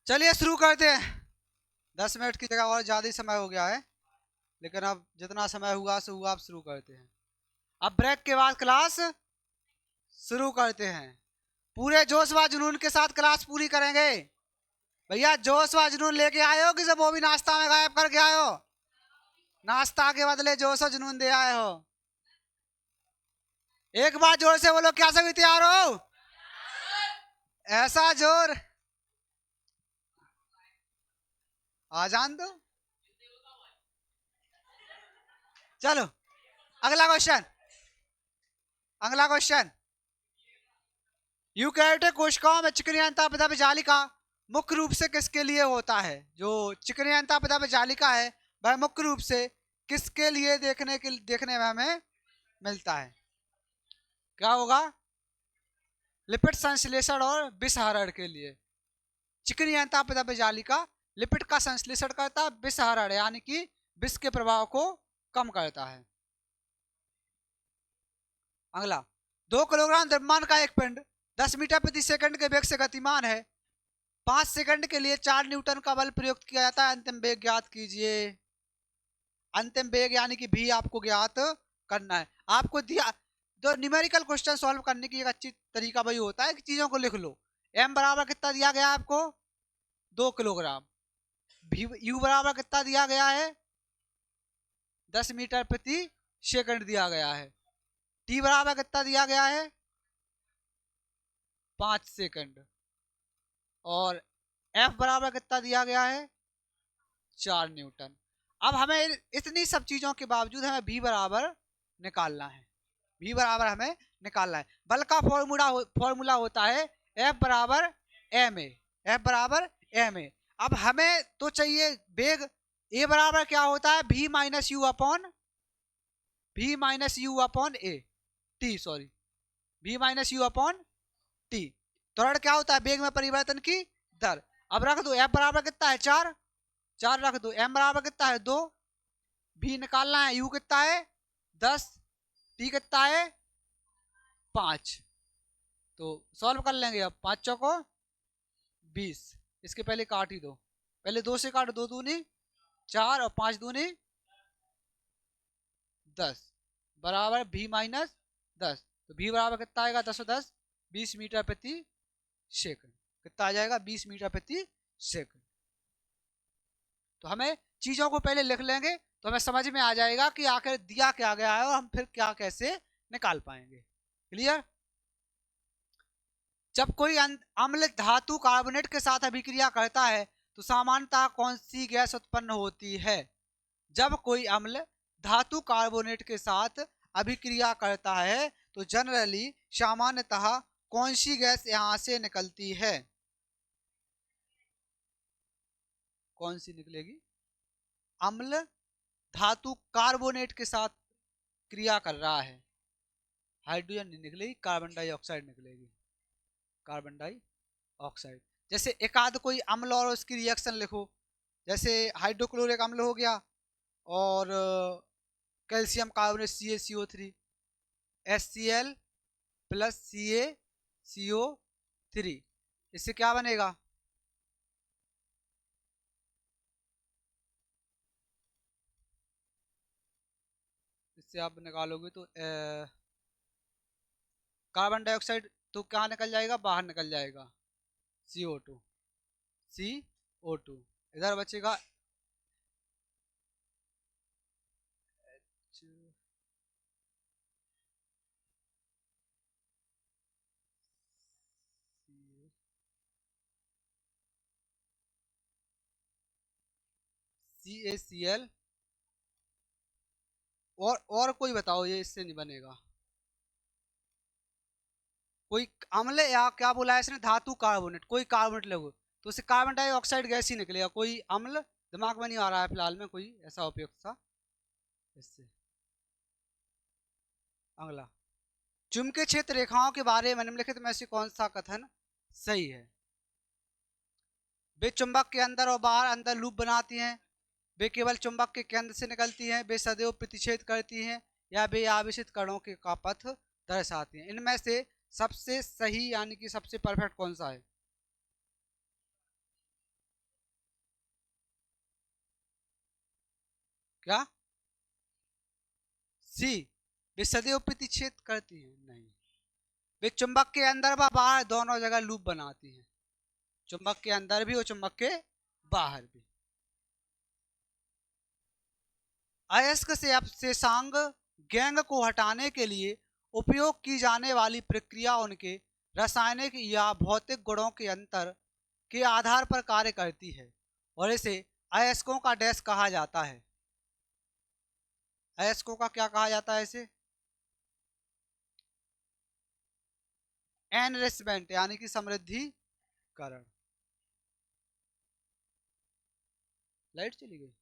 चलिए शुरू करते हैं। 10 मिनट की जगह और ज़्यादा ही समय हो गया है, लेकिन अब जितना समय हुआ सो हुआ, अब शुरू करते हैं। अब ब्रेक के बाद क्लास शुरू करते हैं। पूरे जोश व जुनून के साथ क्लास पूरी करेंगे। भैया जोश व जुनून लेके आए हो कि सब वो भी नाश्ता में गायब करके आए हो? नाश्ता के बदले जोश और जुनून दे आए हो? एक बार जोर से बोलो, क्या सभी तैयार हो? ऐसा जोर, आ जान दो। चलो अगला क्वेश्चन। अगला क्वेश्चन, यूकैरियोटिक कोशिकाओं में चिकनियंता पदार्थ जालिका मुख्य रूप से किसके लिए होता है? जो चिकनियंता पदार्थ जालिका है वह मुख्य रूप से किसके लिए देखने में हमें मिलता है? क्या होगा? लिपिड संश्लेषण और विषहरण के लिए। चिकनियंता पदार्थ जालिका लिपिड का संश्लेषण करता है, विषहरण यानी कि विष के प्रभाव को कम करता है। अगला, 2 किलोग्राम द्रव्यमान का एक पिंड 10 मीटर प्रति सेकंड के वेग से गतिमान है। 5 सेकंड के लिए 4 न्यूटन का बल प्रयुक्त किया जाता है। अंतिम वेग ज्ञात कीजिए। अंतिम वेग यानी कि भी आपको ज्ञात करना है। आपको दिया तो न्यूमेरिकल क्वेश्चन सॉल्व करने की एक अच्छी तरीका वही होता है कि चीजों को लिख लो। एम बराबर कितना दिया गया है आपको? 2 किलोग्राम। यू बराबर कितना दिया गया है? 10 मीटर प्रति सेकंड दिया गया है। टी बराबर कितना दिया गया है? 5 सेकंड। और एफ बराबर कितना दिया गया है? 4 न्यूटन। अब हमें इतनी सब चीजों के बावजूद हमें भी बराबर निकालना है। भी बराबर हमें निकालना है। बल का फॉर्मूला होता है एफ बराबर एम ए। एफ बराबर एम ए। अब हमें तो चाहिए वेग। ए बराबर क्या होता है? भी minus you upon A T, sorry, भी माइनस यू अपॉन टी। त्वरण क्या होता है? वेग में परिवर्तन की दर। अब रख दो एफ बराबर कितना है? 4। 4 रख दो। एम बराबर कितना है? 2। भी निकालना है। यू कितना है? 10। टी कितना है? 5। तो सॉल्व कर लेंगे। अब 5 चौको 20। इसके पहले काट ही दो। पहले 2 से काट। 2 दूनी 4 और 5 दूनी 10 बराबर भी माइनस 10। तो भी बराबर कितना आएगा? 10 और 10 20 मीटर प्रति सेकंड। कितना आ जाएगा? 20 मीटर प्रति सेकंड। तो हमें चीजों को पहले लिख लेंगे तो हमें समझ में आ जाएगा कि आखिर दिया क्या गया है और हम फिर क्या कैसे निकाल पाएंगे। क्लियर? जब कोई अम्ल धातु कार्बोनेट के साथ अभिक्रिया करता है तो सामान्यतः कौन सी गैस उत्पन्न होती है? जब कोई अम्ल धातु कार्बोनेट के साथ अभिक्रिया करता है तो जनरली सामान्यतः कौन सी गैस यहां से निकलती है? कौन सी निकलेगी? अम्ल धातु कार्बोनेट के साथ क्रिया कर रहा है, हाइड्रोजन नहीं निकलेगी, कार्बन डाइऑक्साइड निकलेगी। Carbon dioxide. जैसे एक आध कोई अम्ल और उसकी रिएक्शन लिखो। जैसे हाइड्रोक्लोरिक अम्ल हो गया और calcium carbonate CaCO3, HCl plus CaCO3। इससे क्या बनेगा? इससे आप निकालोगे तो कार्बन डाइऑक्साइड तो क्या निकल जाएगा? बाहर निकल जाएगा। CO2। CO2 इधर बचेगा CaCl। और कोई बताओ, ये इससे नहीं बनेगा। कोई अम्ल या क्या बोला है इसने? धातु कार्बोनेट। कोई कार्बोनेट लगो तो उससे कार्बन डाइऑक्साइड गैस ही निकलेगा। कोई अम्ल दिमाग में नहीं आ रहा है फिलहाल में कोई ऐसा उपयुक्त सा इससे। अगला, चुंबकीय क्षेत्र रेखाओं के बारे में निम्नलिखित में से कौन सा कथन सही है? वे चुंबक के अंदर और बाहर अंदर लूप बनाती हैं। वे केवल चुंबक के केंद्र से निकलती हैं। वे सदैव प्रतिच्छेद करती हैं। या वे आवेशित कणों के का पथ दर्शाती हैं। इनमें से सबसे सही यानी कि सबसे परफेक्ट कौन सा है? क्या सी, वे सदैव प्रतिच्छेद करती हैं? नहीं, वे चुंबक के अंदर व बाहर दोनों जगह लूप बनाती हैं, चुंबक के अंदर भी और चुंबक के बाहर भी। अयस्क से अपसेशांग गैंग को हटाने के लिए उपयोग की जाने वाली प्रक्रिया उनके रासायनिक या भौतिक गुणों के अंतर के आधार पर कार्य करती है और इसे अयस्कों का डैश कहा जाता है। अयस्कों का क्या कहा जाता है? इसे एनरिचमेंट यानी कि समृद्धिकरण। लाइट चली गई।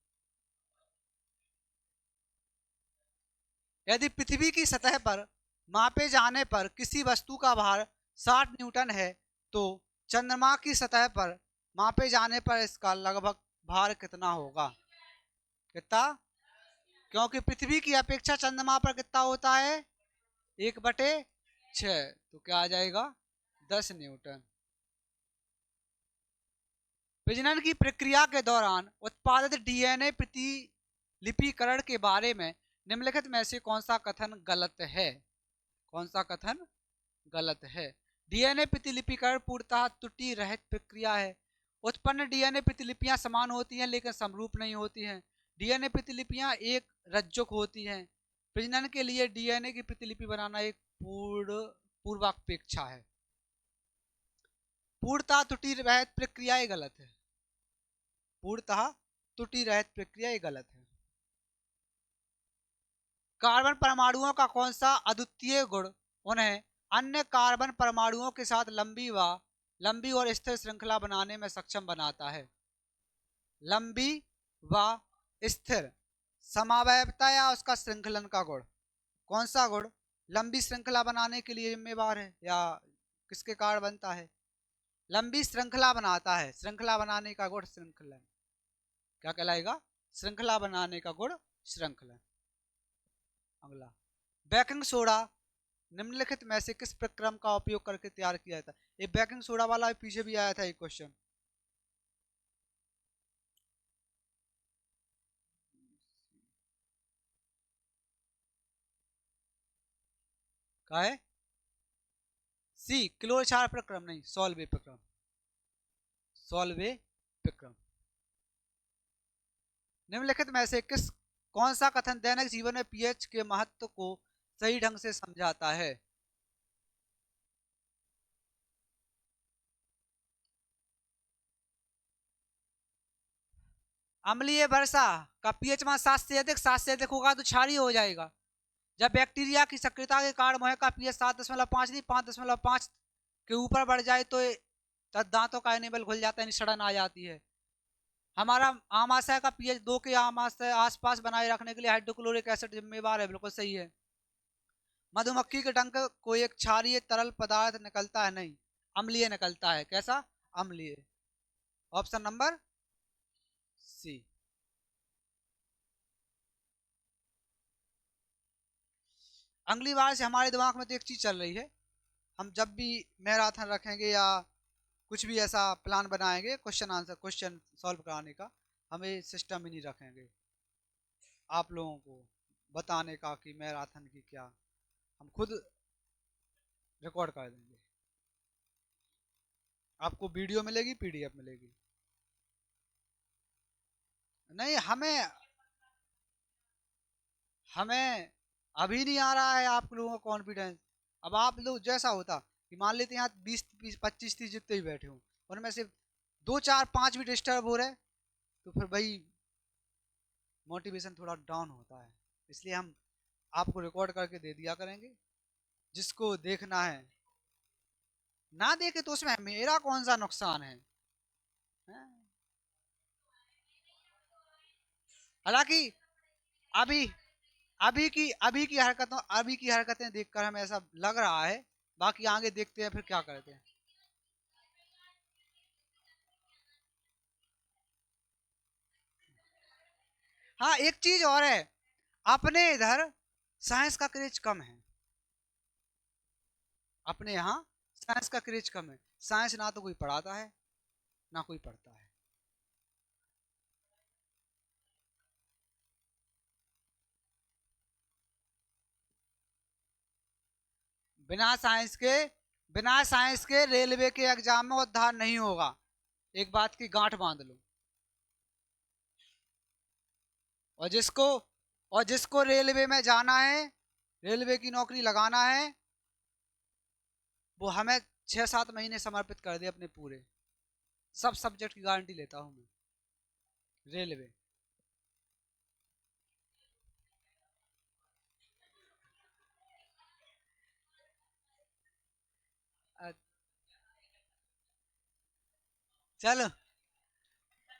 यदि पृथ्वी की सतह पर मापे जाने पर किसी वस्तु का भार 60 न्यूटन है तो चंद्रमा की सतह पर मापे जाने पर इसका लगभग भार कितना होगा? कितना? क्योंकि पृथ्वी की अपेक्षा चंद्रमा पर कितना होता है? 1/6। तो क्या आ जाएगा? 10 न्यूटन। प्रजनन की प्रक्रिया के दौरान उत्पादित डीएनए प्रतिलिपिकरण के बारे में निम्नलिखित में से कौन सा कथन गलत है? कौन सा कथन गलत है? डीएनए प्रतिलिपिकरण पूर्णतः त्रुटि रहित प्रक्रिया है। उत्पन्न डीएनए प्रतिलिपियां समान होती हैं लेकिन समरूप नहीं होती हैं। डीएनए प्रतिलिपियां एक रज्जुक होती हैं। प्रजनन के लिए डीएनए की प्रतिलिपि बनाना एक पूर्वापेक्षा है। पूर्णतः त्रुटि रहित प्रक्रिया ये गलत है। पूर्णतः त्रुटि रहित प्रक्रिया ये गलत है। कार्बन परमाणुओं का कौन सा अद्वितीय गुण उन्हें अन्य कार्बन परमाणुओं के साथ लंबी और स्थिर श्रृंखला बनाने में सक्षम बनाता है? लंबी व स्थिर समावयवता या उसका श्रृंखलन का गुण? कौन सा गुण लंबी श्रृंखला बनाने के लिए जिम्मेवार है या किसके कारण बनता है? लंबी श्रृंखला बनाता है। श्रृंखला बनाने का गुण श्रृंखलन क्या कहलाएगा? श्रृंखला बनाने का गुण श्रृंखलन। अगला, बेकिंग सोडा निम्नलिखित में से किस प्रक्रम का उपयोग करके तैयार किया जाता है? ये बेकिंग सोडा वाला पीछे भी आया था एक क्वेश्चन। क्या है? सी, क्लोर क्षार प्रक्रम। नहीं, सॉल्वे प्रक्रम। सॉल्वे प्रक्रम। निम्नलिखित में से कौन सा कथन दैनिक जीवन में पीएच के महत्व को सही ढंग से समझाता है? अम्लीय वर्षा का पीएच मान 7 से अधिक होगा तो क्षारीय हो जाएगा। जब बैक्टीरिया की सक्रियता के कारण मोह का पीएच 7.5 नहीं 5.5 के ऊपर बढ़ जाए तो दांतों का एनिमल घुल जाता है, सड़न आ जाती है। हमारा आमाशय का पीएच 2 के आसपास बनाए रखने के लिए हाइड्रोक्लोरिक एसिड जिम्मेवार है। बिल्कुल सही है। मधुमक्खी के डंक को एक क्षारीय तरल पदार्थ निकलता है? नहीं, अम्लीय निकलता है। कैसा? अम्लीय। Option number C. अगली बार से हमारे दिमाग में तो एक चीज चल रही है, हम जब भी मैराथन रखेंगे या कुछ भी ऐसा प्लान बनाएंगे क्वेश्चन सॉल्व कराने का, हमें सिस्टम ही नहीं रखेंगे आप लोगों को बताने का कि मैराथन की क्या, हम खुद रिकॉर्ड कर देंगे। आपको वीडियो मिलेगी, पीडीएफ मिलेगी। नहीं, हमें अभी नहीं आ रहा है आप लोगों का कॉन्फिडेंस। अब आप लोग जैसा होता कि मान लेते हैं यहाँ 20 25 30 जितने भी बैठे हों, उनमें से 2 4 5 भी डिस्टर्ब हो रहे तो फिर भाई मोटिवेशन थोड़ा डाउन होता है। इसलिए हम आपको रिकॉर्ड करके दे दिया करेंगे, जिसको देखना है ना देखे तो उसमें मेरा कौन सा नुकसान है? हालांकि अभी अभी की हरकतें देखकर हमें ऐसा लग रहा है, बाकी आगे देखते हैं फिर क्या करते हैं। हाँ, एक चीज और है, अपने इधर साइंस का क्रेज कम है। अपने यहाँ साइंस का क्रेज कम है। साइंस ना तो कोई पढ़ाता है ना कोई पढ़ता है। बिना साइंस के बिना साइंस के रेलवे के एग्जाम में उद्धार नहीं होगा। एक बात की गांठ बांध लो। और जिसको रेलवे में जाना है, रेलवे की नौकरी लगाना है, वो हमें 6-7 महीने समर्पित कर दे अपने पूरे। सब सब्जेक्ट की गारंटी लेता हूं मैं। रेलवे चलो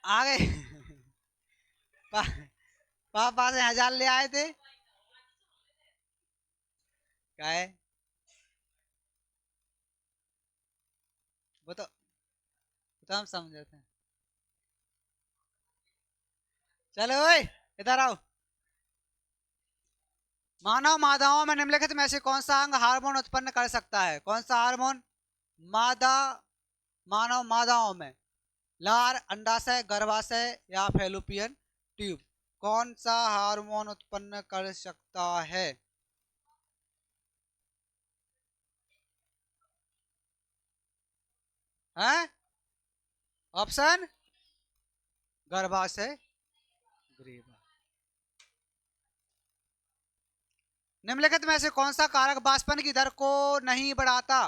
आगे। पा, पापा से 1000 ले आए थे। क्या है वो तो हम समझते हैं। चलो ओए इधर आओ। मानव मादाओं में निम्नलिखित में से कौन सा अंग हार्मोन उत्पन्न कर सकता है? कौन सा हार्मोन? मादा मानव मादाओं में लार, अंडाशय, गर्भाशय या फैलोपियन ट्यूब, कौन सा हार्मोन उत्पन्न कर सकता है? हैं? ऑप्शन गर्भाशय, ग्रीवा। निम्नलिखित में से कौन सा कारक वाष्पन की दर को नहीं बढ़ाता?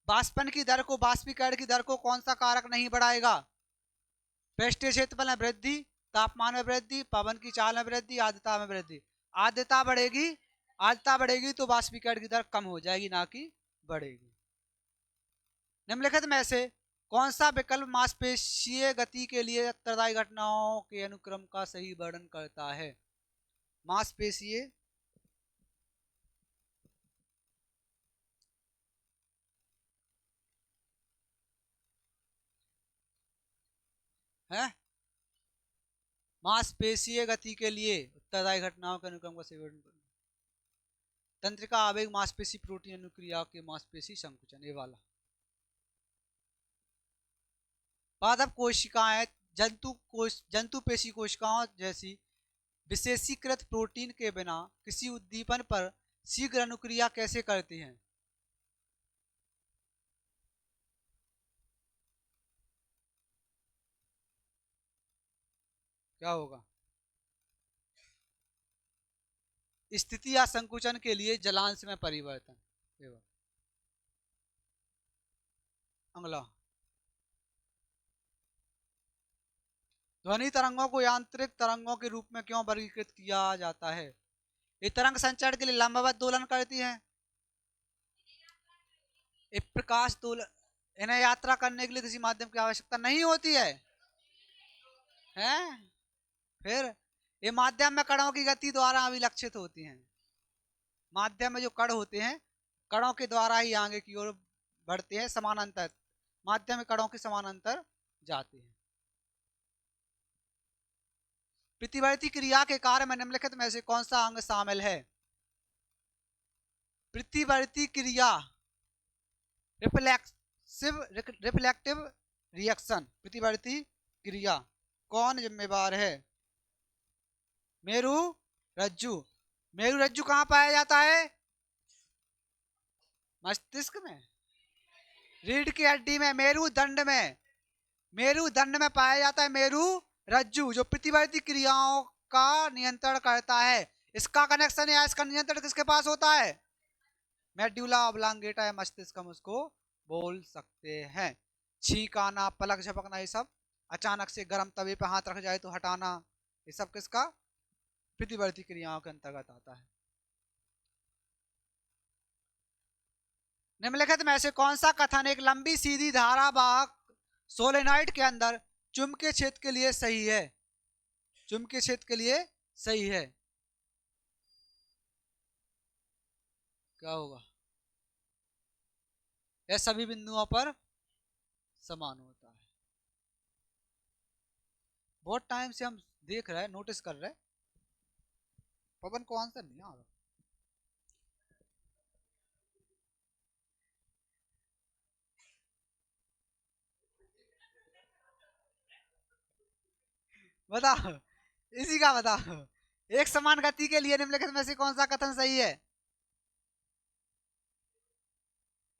वाष्पन की दर को, वाष्पीकरण की दर को कौन सा कारक नहीं बढ़ाएगा? पृष्ठीय क्षेत्रफल में वृद्धि, तापमान में वृद्धि, पवन की चाल में वृद्धि, आर्द्रता में वृद्धि। आर्द्रता बढ़ेगी, आर्द्रता बढ़ेगी तो वाष्पीकरण की दर कम हो जाएगी, ना कि बढ़ेगी। निम्नलिखित में से कौन सा विकल्प मांसपेशीय गति के लिए उत्तरदायी घटनाओं के अनुक्रम का सही वर्णन करता है? मांसपेशीय है, मांसपेशीय गति के लिए उत्तरदायी घटनाओं के अनुक्रम का सही वर्णन करना। तंत्रिका आवेग, मांसपेशी प्रोटीन अनुक्रिया के मांसपेशी संकुचन, ये वाला। पादप कोशिकाएं जंतु पेशी कोशिकाओं जैसी विशेषीकृत प्रोटीन के बिना किसी उद्दीपन पर शीघ्र अनुक्रिया कैसे करती हैं? क्या होगा? स्थिति या संकुचन के लिए जलांश में परिवर्तन। अगला, ध्वनि तरंगों को यांत्रिक तरंगों के रूप में क्यों वर्गीकृत किया जाता है? ये तरंग संचरण के लिए लंबवत दोलन करती हैं। एक प्रकाश दोलन, इन्हें यात्रा करने के लिए किसी माध्यम की आवश्यकता नहीं होती है। हैं? फिर ये माध्यम में कणों की गति द्वारा अभिलक्षित होती हैं। माध्यम में जो कण होते हैं, कणों के द्वारा ही आगे की ओर बढ़ते हैं, समानांतर। माध्यम में कणों के समानांतर जाते हैं। प्रतिवर्ती क्रिया के कार्य में निम्नलिखित में से कौन सा अंग शामिल है? प्रतिवर्ती क्रिया, रिफ्लेक्टिव रिएक्शन, प्रतिवर्ती क्रिया कौन जिम्मेवार है? मेरु रज्जु। मेरु रज्जु कहाँ पाया जाता है? मस्तिष्क में, रीढ़ की हड्डी में, मेरुदंड में। मेरुदंड में पाया जाता है मेरु रज्जु, जो प्रतिवर्ती क्रियाओं का नियंत्रण करता है। इसका कनेक्शन या इसका नियंत्रण किसके पास होता है? मेडुला ऑब्लांगेटा या मस्तिष्क, हम उसको बोल सकते हैं। छींक आना, पलक झपकना, ये सब। अचानक से गर्म तवे पे हाथ रख जाए तो हटाना, ये सब किसका? प्रतिवर्ती क्रियाओं के अंतर्गत आता है। निम्नलिखित में से कौन सा कथन एक लंबी सीधी धारा वाहक सोलेनॉइड के अंदर चुंबकीय क्षेत्र के लिए सही है? चुंबकीय क्षेत्र के लिए सही है, क्या होगा? यह सभी बिंदुओं पर समान होता है। बहुत टाइम से हम देख रहे हैं, नोटिस कर रहे हैं, पवन को आंसर नहीं आ रहा। बताओ, इसी का बताओ। एक समान गति के लिए निम्नलिखित में से कौन सा कथन सही है?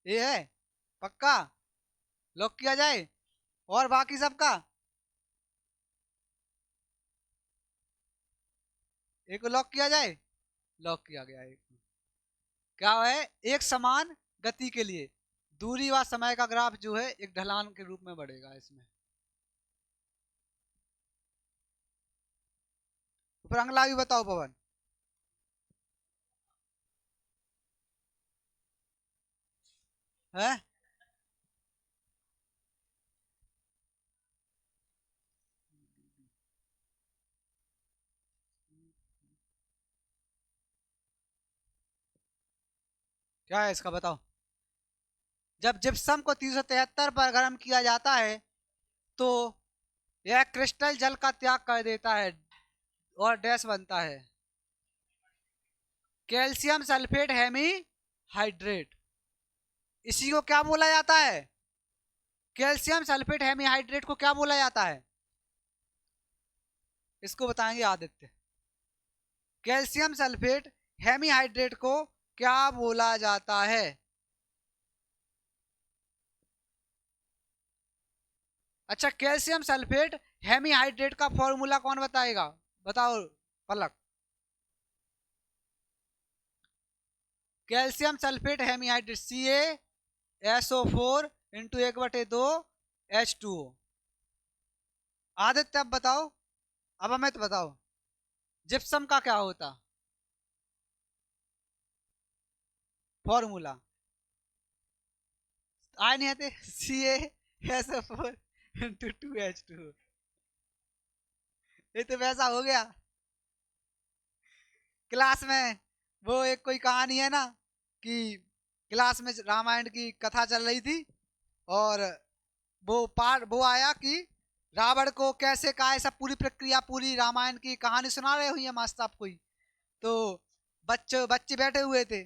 ये है पक्का, लॉक किया जाए। और बाकी सबका एक को लॉक किया जाए, लॉक किया गया। एक क्या है, एक समान गति के लिए दूरी व समय का ग्राफ जो है एक ढलान के रूप में बढ़ेगा इसमें। फिर अगला भी बताओ पवन। है क्या है इसका बताओ। जब जिप्सम को 373 पर गर्म किया जाता है तो यह क्रिस्टल जल का त्याग कर देता है और डैश बनता है कैल्शियम सल्फेट हेमी हाइड्रेट। इसी को क्या बोला जाता है, कैल्शियम सल्फेट हेमी हाइड्रेट को क्या बोला जाता है, इसको बताएंगे Aditya. Calcium sulphate hemihydrate को क्या बोला जाता है। अच्छा, कैल्शियम सल्फेट हेमी हाइड्रेट का फॉर्मूला कौन बताएगा, बताओ Palak. Calcium sulphate hemihydrate CaSO4 into 1/2 H2O। Aditya अब बताओ, अब हमें तो बताओ जिप्सम का क्या होता फॉर्मूला। आए नहीं आते, CaSO4 इंटू 2H2O। ये तो वैसा हो गया क्लास में, वो एक कोई कहानी है ना कि क्लास में रामायण की कथा चल रही थी और वो पार वो आया कि रावण को कैसे का सब पूरी प्रक्रिया पूरी रामायण की कहानी सुना रहे हुई है मास्टर आपको ही। तो बच्चे बच्चे बैठे हुए थे।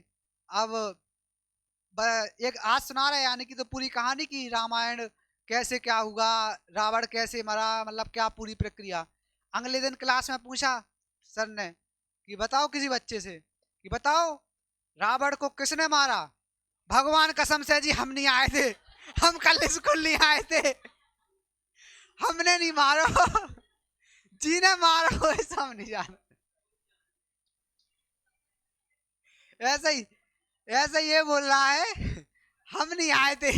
अब एक आज सुना रहे यानी कि तो पूरी कहानी की रामायण कैसे क्या हुआ, रावण कैसे मरा, मतलब क्या पूरी प्रक्रिया। अगले दिन क्लास में पूछा सर ने कि बताओ किसी बच्चे से कि बताओ रावण को किसने मारा। भगवान कसम से जी हम नहीं आए थे, हम कल स्कूल नहीं आए थे, हमने नहीं मारो, जी ने मारो ऐसा हम नहीं जाना। ऐसा ही, ऐसा ये बोल रहा है हम नहीं आए थे।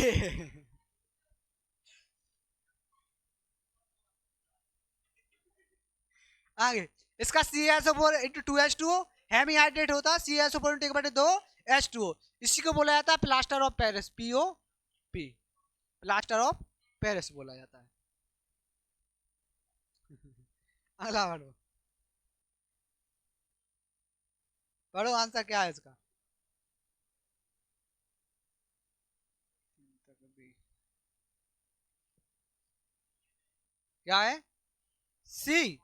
आगे इसका CaSO4 into 2H2O Hemy hydrate होता है CaSO4 इंटू 1/2 H2O। इसी को बोला जाता है plaster of Paris, POP, plaster of Paris बोला जाता है। अगला पढ़ो, पढ़ो आंसर क्या है इसका। क्या है, सी।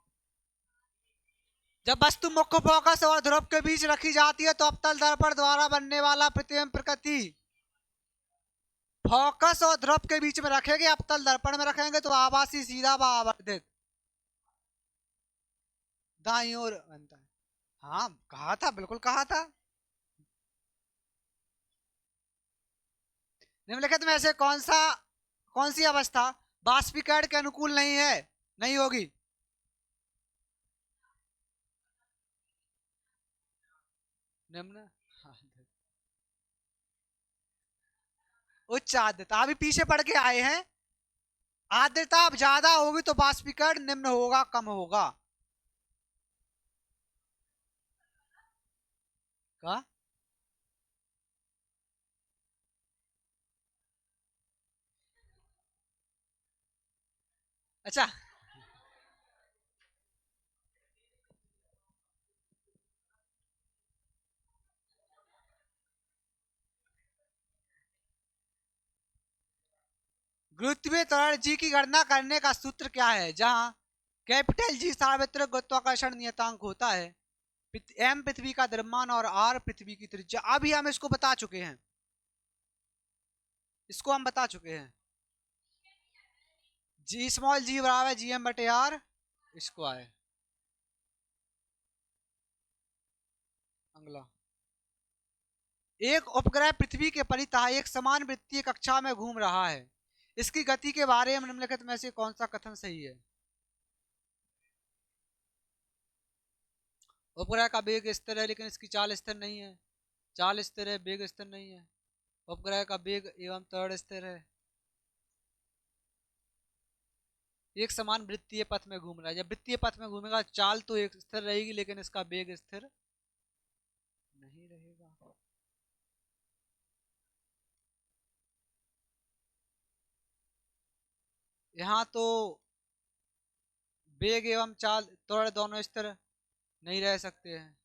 जब वस्तु मुख्य फोकस और ध्रुव के बीच रखी जाती है तो अवतल दर्पण द्वारा बनने वाला प्रतिबिंब प्रकृति, फोकस और ध्रुव के बीच में रखेंगे, अवतल दर्पण में रखेंगे तो आभासी सीधा व आवर्धित दाईं ओर बनता है। हाँ कहा था, बिल्कुल कहा था। निम्नलिखित में से कौन सी अवस्था बाष्पीकरण के अनुकूल नहीं है, नहीं होगी। निम्न उच्च आर्द्रता, अभी पीछे पढ़ के आए हैं। आर्द्रता अब ज्यादा होगी तो बाष्पीकरण निम्न होगा, कम होगा। का अच्छा, गुरुत्वीय त्वरण जी की गणना करने का सूत्र क्या है, जहां कैपिटल जी सार्वत्रिक गुरुत्वाकर्षण नियतांक होता है, M पृथ्वी का द्रव्यमान और R पृथ्वी की त्रिज्या। अभी हम इसको बता चुके हैं, इसको हम बता चुके हैं। G बराबर GM/R स्क्वायर। अगला एक उपग्रह पृथ्वी के परितः एक समान वृत्तीय कक्षा में घूम रहा है। इसकी गति के बारे में निम्नलिखित में से कौन सा कथन सही है? उपग्रह का वेग स्थिर है लेकिन इसकी चाल स्थिर नहीं है। चाल स्थिर है, वेग स्थिर नहीं है। उपग्रह का वेग एवं त्वरण स्थिर है। एक समान वृत्तीय पथ में घूम रहा है। जब वृत्तीय पथ में घूमेगा चाल तो एक स्थिर रहेगी लेकिन इसका वेग स्थिर नहीं रहेगा। यहाँ तो वेग एवं चाल त्वरण दोनों स्थिर नहीं रह सकते हैं।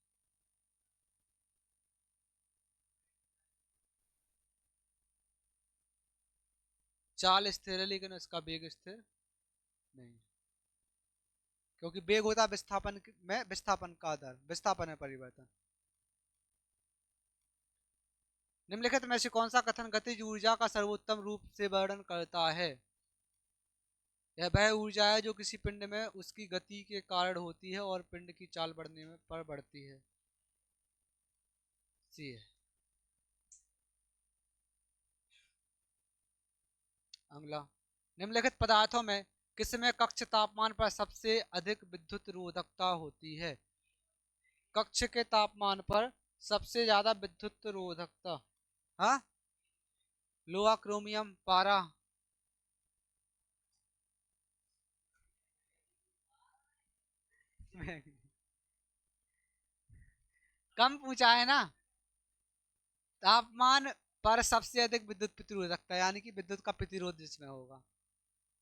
चाल स्थिर है लेकिन इसका वेग स्थिर नहीं, क्योंकि वेग होता है विस्थापन में विस्थापन का दर, विस्थापन में परिवर्तन। निम्नलिखित में से कौन सा कथन गतिज ऊर्जा का सर्वोत्तम रूप से वर्णन करता है? यह वह ऊर्जा है जो किसी पिंड में उसकी गति के कारण होती है और पिंड की चाल बढ़ने में पर बढ़ती है। सी है। अगला, निम्नलिखित पदार्थों में किसमें कक्ष तापमान पर सबसे अधिक विद्युत रोधकता होती है? कक्ष के तापमान पर सबसे ज्यादा विद्युत रोधकता, हाँ, लोहा, क्रोमियम, पारा। कम पूछा है ना। तापमान पर सबसे अधिक विद्युत प्रतिरोधकता यानी कि विद्युत का प्रतिरोध जिसमें होगा,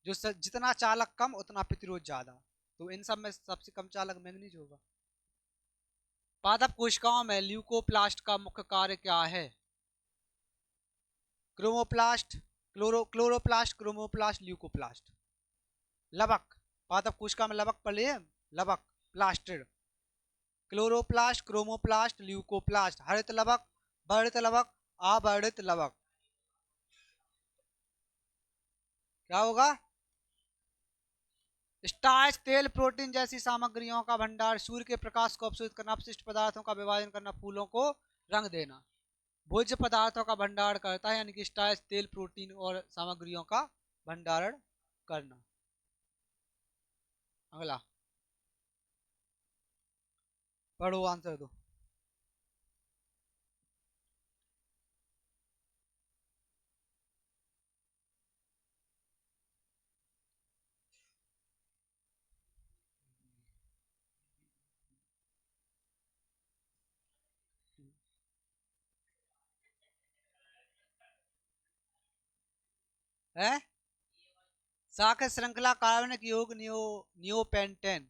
जो जितना चालक कम उतना प्रतिरोध ज्यादा, तो इन सब में सबसे कम चालक मैग्नीज होगा। पादप कोशिकाओं में ल्यूकोप्लास्ट का मुख्य कार्य क्या है? Chromoplast, chloroplast, chromoplast, leucoplast. लवक, पादप कोशिका में लवक पड़े, लवक, प्लास्टिड। Chloroplast, chromoplast, leucoplast. हरित लवक, वर्णित लवक, अवर्णित लवक। क्या होगा? स्टार्च, तेल, प्रोटीन जैसी सामग्रियों का भंडार, सूर्य के प्रकाश को अवशोषित करना, अपशिष्ट पदार्थों का विभाजन करना, फूलों को रंग देना। भोज्य पदार्थों का भंडारण करता है यानी कि स्टार्च, तेल, प्रोटीन और सामग्रियों का भंडारण करना। अगला पढ़ो, आंसर दो। है शाखा श्रृंखला कार्बनिक योग नियोपेंटेन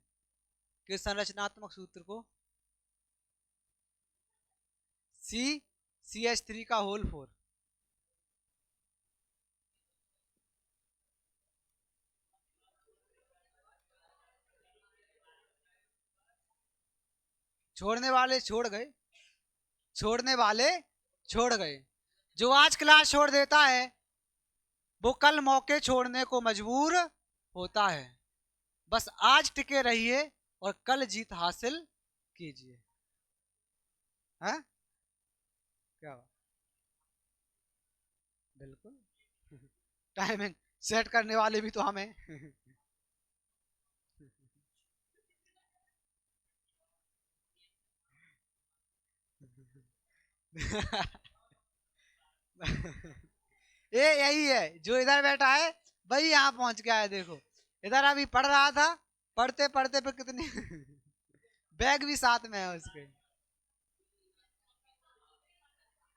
के संरचनात्मक सूत्र को CH3 का होल 4। छोड़ने वाले छोड़ गए, छोड़ने वाले छोड़ गए। जो आज क्लास छोड़ देता है वो कल मौके छोड़ने को मजबूर होता है। बस आज टिके रहिए और कल जीत हासिल कीजिए। हैं? क्या? बिल्कुल। टाइमिंग सेट करने वाले भी तो हमें। ये यही है जो इधर बैठा है वही यहाँ पहुंच गया है। देखो इधर अभी पढ़ रहा था, पढ़ते पढ़ते पे कितनी बैग भी साथ में है उसके।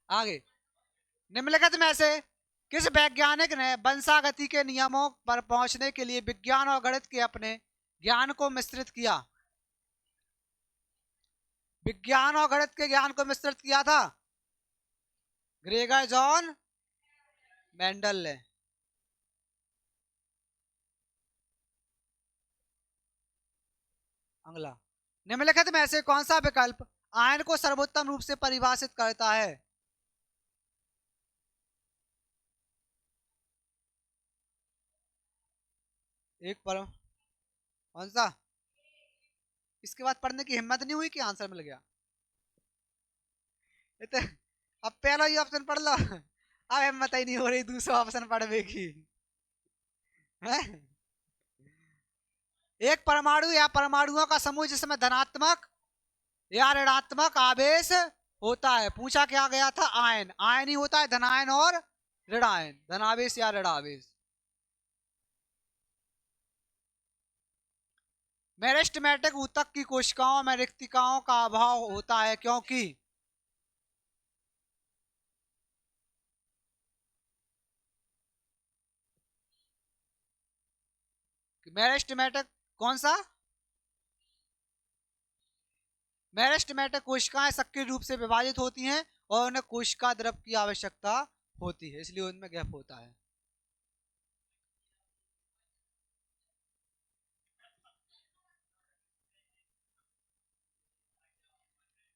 आगे, निम्नलिखित में से किस वैज्ञानिक ने वंशागति के नियमों पर पहुंचने के लिए विज्ञान और गणित के अपने ज्ञान को मिश्रित किया? विज्ञान और गणित के ज्ञान को मिश्रित किया था ग्रेगर जॉन मेंडल ने। अगला, निम्नलिखित में से कौन सा विकल्प आयन को सर्वोत्तम रूप से परिभाषित करता है? एक पर कौन सा? इसके बाद पढ़ने की हिम्मत नहीं हुई कि आंसर मिल गया। ये तो अब पहला ही ऑप्शन पढ़ लो। अब हिम्मत ही नहीं हो रही दूसरा ऑप्शन पढ़ने की। हैं? एक परमाणु या परमाणुओं का समूह जिसमें धनात्मक या ऋणात्मक आवेश होता है। पूछा क्या गया था? आयन। आयन ही होता है धनायन और ऋणायन, धनावेश या ऋणावेश। मेरिस्टेमेटिक ऊतक की कोशिकाओं में रिक्तिकाओं का अभाव होता है क्योंकि मेरिस्टेमेटिक कौन सा? मेरिस्टेमेटिक कोशिकाएं सक्रिय रूप से विभाजित होती हैं और उन्हें कोशिका द्रव की आवश्यकता होती है, इसलिए उनमें गैप होता है।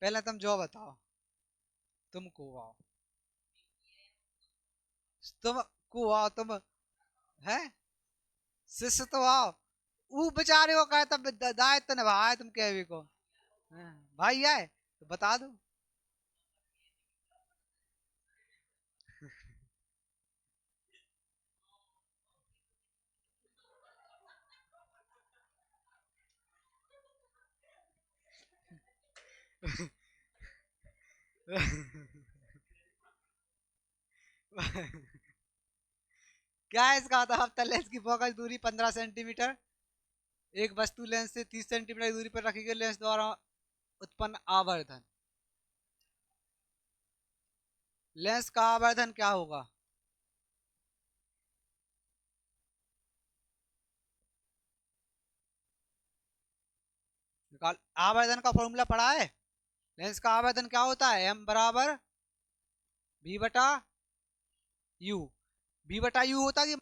पहले तुम जो बताओ, तुमको आओ, तुमको आओ, तुम है शिष्य तो आओ। वो बेचारे को कहे तब दायित्व निभाए तुम कह भी को। हाँ, भाई आए तो बता दो। क्या है इसका? तो अब लेंस की फोकस दूरी 15 सेंटीमीटर, एक वस्तु लेंस से 30 सेंटीमीटर की दूरी पर रखी गई लेंस द्वारा उत्पन्न आवर्धन। लेंस का आवर्धन क्या होगा? निकाल। आवर्धन का फॉर्मूला पढ़ा है? लेंस का आवर्धन क्या होता है? एम बराबर वी बटा यू। वी बटा यू होता है कि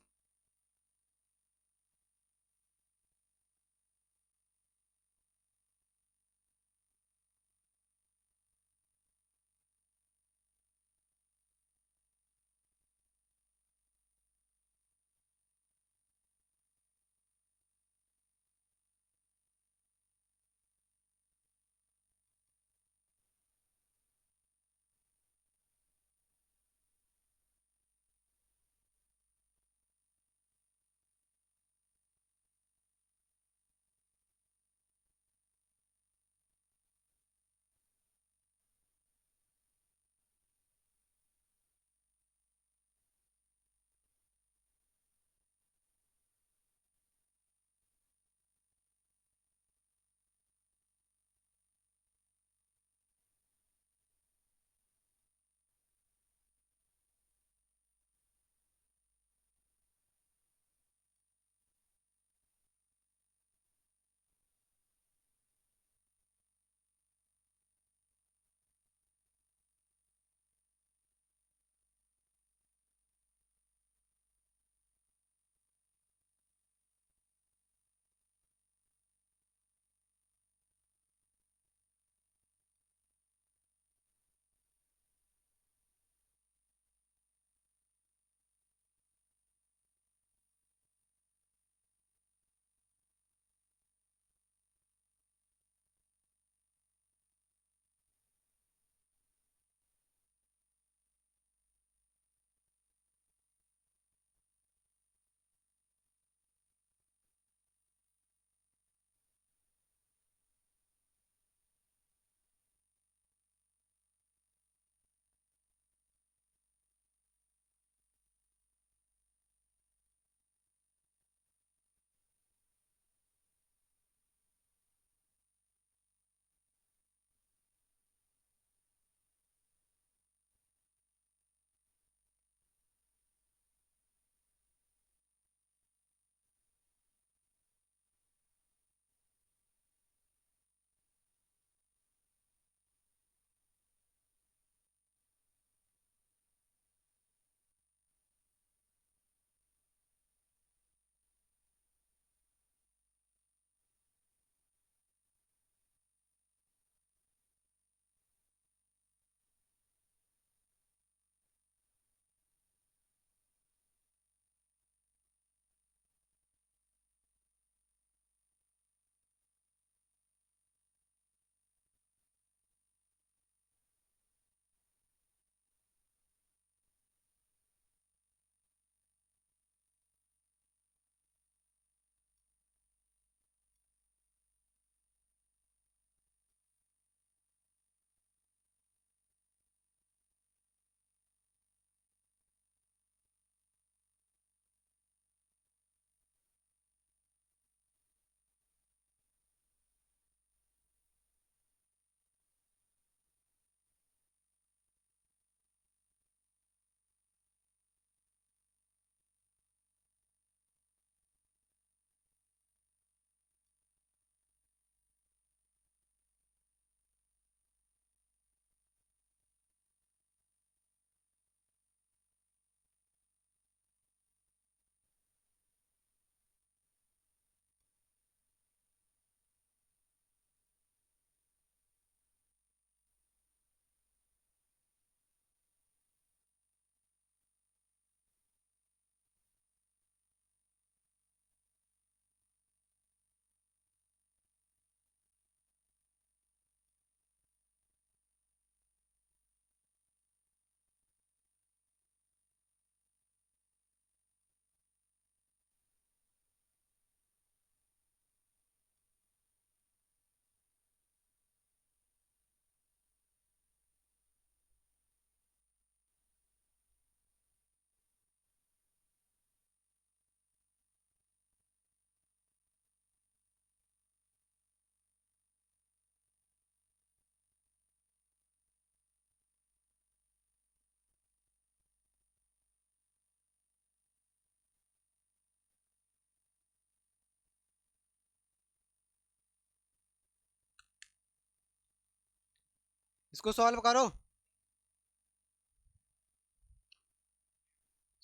इसको सॉल्व करो।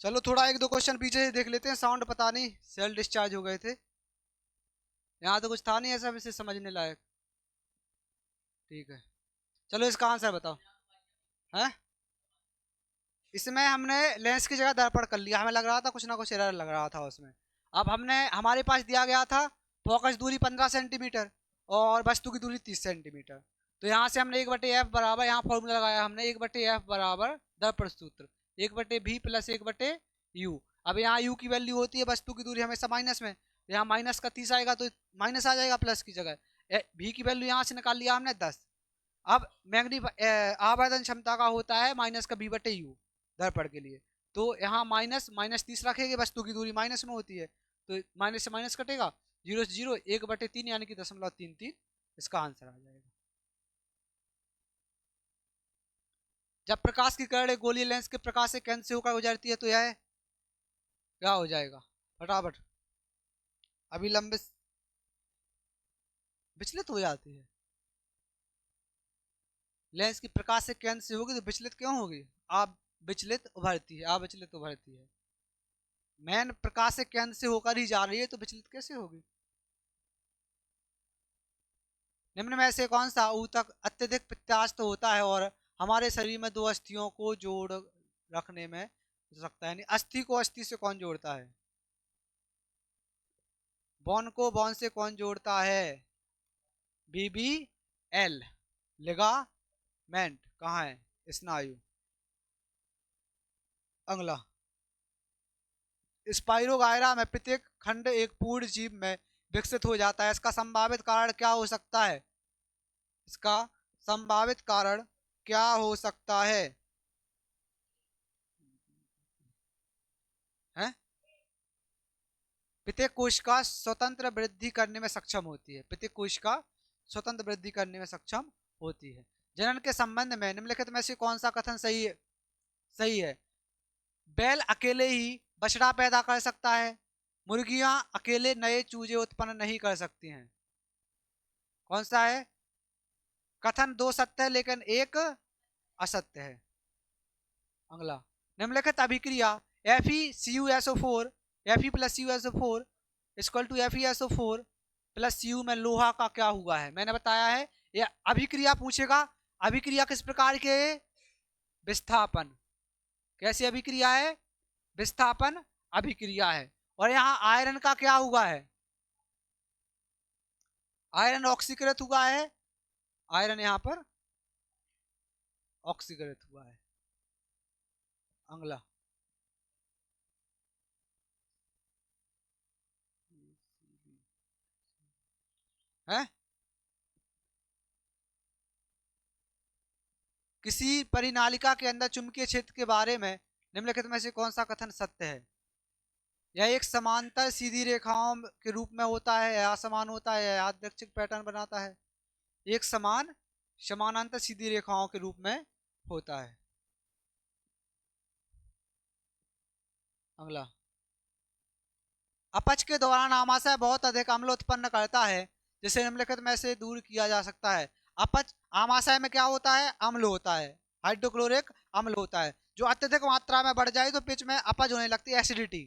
चलो थोड़ा एक दो क्वेश्चन पीछे से देख लेते हैं, साउंड पता नहीं सेल डिस्चार्ज हो गए थे। यहाँ तो कुछ था नहीं ऐसा विषय समझने लायक। ठीक है, चलो इसका आंसर बताओ। है इसमें हमने लेंस की जगह दर्पण कर लिया, हमें लग रहा था कुछ ना कुछ एरर लग रहा था उसमें। अब हमने हमारे पास दिया गया था फोकस दूरी 15 सेंटीमीटर और वस्तु की दूरी 30 सेंटीमीटर। तो यहाँ से हमने 1/f बराबर, यहाँ फॉर्मूला लगाया हमने 1/f बराबर दर्पण सूत्र 1/v प्लस 1/u। अब यहाँ u की वैल्यू होती है वस्तु की दूरी हमेशा माइनस में, यहाँ माइनस का 30 आएगा तो माइनस आ जाएगा प्लस की जगह। v की वैल्यू यहाँ से निकाल लिया हमने 10। अब आवेदन क्षमता का होता है माइनस का v/u दर्पण के लिए, तो यहाँ माइनस माइनस 30 रखेंगे, वस्तु की दूरी माइनस में होती है तो माइनस से माइनस कटेगा, 0 से 0, 1/3 यानी कि 0.33 इसका आंसर आ जाएगा। जब प्रकाश की किरण गोलीय लेंस के प्रकाश से केंद्र से होकर गुजरती है तो यह क्या हो जाएगा, फटाफट। अभिलंब विचलित हो जाती है। लेंस की प्रकाश से केंद्र से होगी तो विचलित क्यों होगी, आप विचलित उभरती है, अविचलित उभरती है। मैन प्रकाश से केंद्र से होकर ही जा रही है तो विचलित कैसे होगी। निम्न में से कौन सा ऊतक अत्यधिक प्रत्यास्थ होता है और हमारे शरीर में दो अस्थियों को जोड़ रखने में हो सकता है, यानी अस्थि को अस्थि से कौन जोड़ता है, बोन को बोन से कौन जोड़ता है, BBL। लिगामेंट कहाँ है, स्नायु। अगला, स्पाइरोगायरा में प्रत्येक खंड एक पूर्ण जीव में विकसित हो जाता है, इसका संभावित कारण क्या हो सकता है, इसका संभावित कारण क्या हो सकता है, हैं? प्रत्येक कोशिका स्वतंत्र वृद्धि करने में सक्षम होती है, प्रत्येक कोशिका स्वतंत्र वृद्धि करने में सक्षम होती है। जनन के संबंध में निम्नलिखित में से कौन सा कथन सही है। बैल अकेले ही बछड़ा पैदा कर सकता है, मुर्गियां अकेले नए चूजे उत्पन्न नहीं कर सकती हैं। कौन सा है, कथन दो सत्य है लेकिन एक असत्य है। अगला, निम्नलिखित अभिक्रिया FeCuSO4 Fe plus CuSO4 equal to FeSO4 plus Cu में लोहा का क्या हुआ है, मैंने बताया है ये अभिक्रिया पूछेगा। अभिक्रिया किस प्रकार के, विस्थापन। कैसी अभिक्रिया है, विस्थापन अभिक्रिया है। और यहाँ आयरन का क्या हुआ है, आयरन ऑक्सीकृत हुआ है, आयरन यहाँ पर ऑक्सीकृत हुआ है। अगला, है किसी परिनालिका के अंदर चुंबकीय क्षेत्र के बारे में निम्नलिखित में से कौन सा कथन सत्य है। यह एक समांतर सीधी रेखाओं के रूप में होता है या असमान होता है या यादृच्छिक पैटर्न बनाता है, एक समानांतर सीधी रेखाओं के रूप में होता है। अगला, अपच के दौरान आमाशय बहुत अधिक अम्ल उत्पन्न करता है जिसे निम्नलिखित में से दूर किया जा सकता है। अपच आमाशय में क्या होता है, अम्ल होता है, हाइड्रोक्लोरिक अम्ल होता है। जो अत्यधिक मात्रा में बढ़ जाए तो पिच में अपच होने लगती है, एसिडिटी।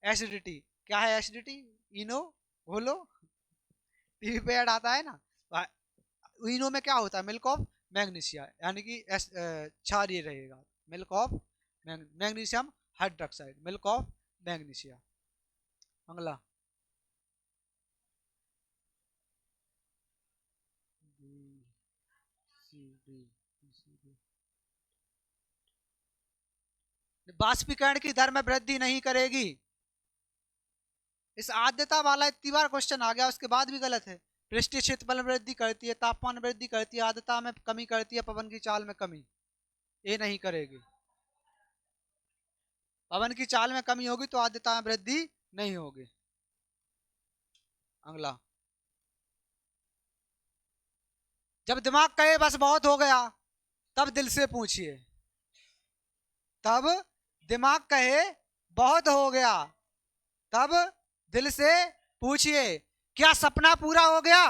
एसिडिटी क्या है, एसिडिटी इनो घोलो, टीवी पे ऐड आता है ना, इनो में क्या होता है, मिल्क ऑफ मैग्नीशिया, यानी कि क्षारीय रहेगा, milk of magnesium hydroxide, milk of magnesia. अगला, बाष्पीकरण की दर में वृद्धि नहीं करेगी। इस आद्यता वाला इतनी बार क्वेश्चन आ गया उसके बाद भी गलत है। पृष्ठीय क्षेत्रफल में वृद्धि करती है, तापमान वृद्धि करती है, आर्द्रता में कमी करती है, पवन की चाल में कमी, ये नहीं करेगी। पवन की चाल में कमी होगी तो आर्द्रता में वृद्धि नहीं होगी। अगला, जब दिमाग कहे बस बहुत हो गया तब दिल से पूछिए, तब दिमाग कहे बहुत हो गया तब दिल से पूछिए क्या सपना पूरा हो गया।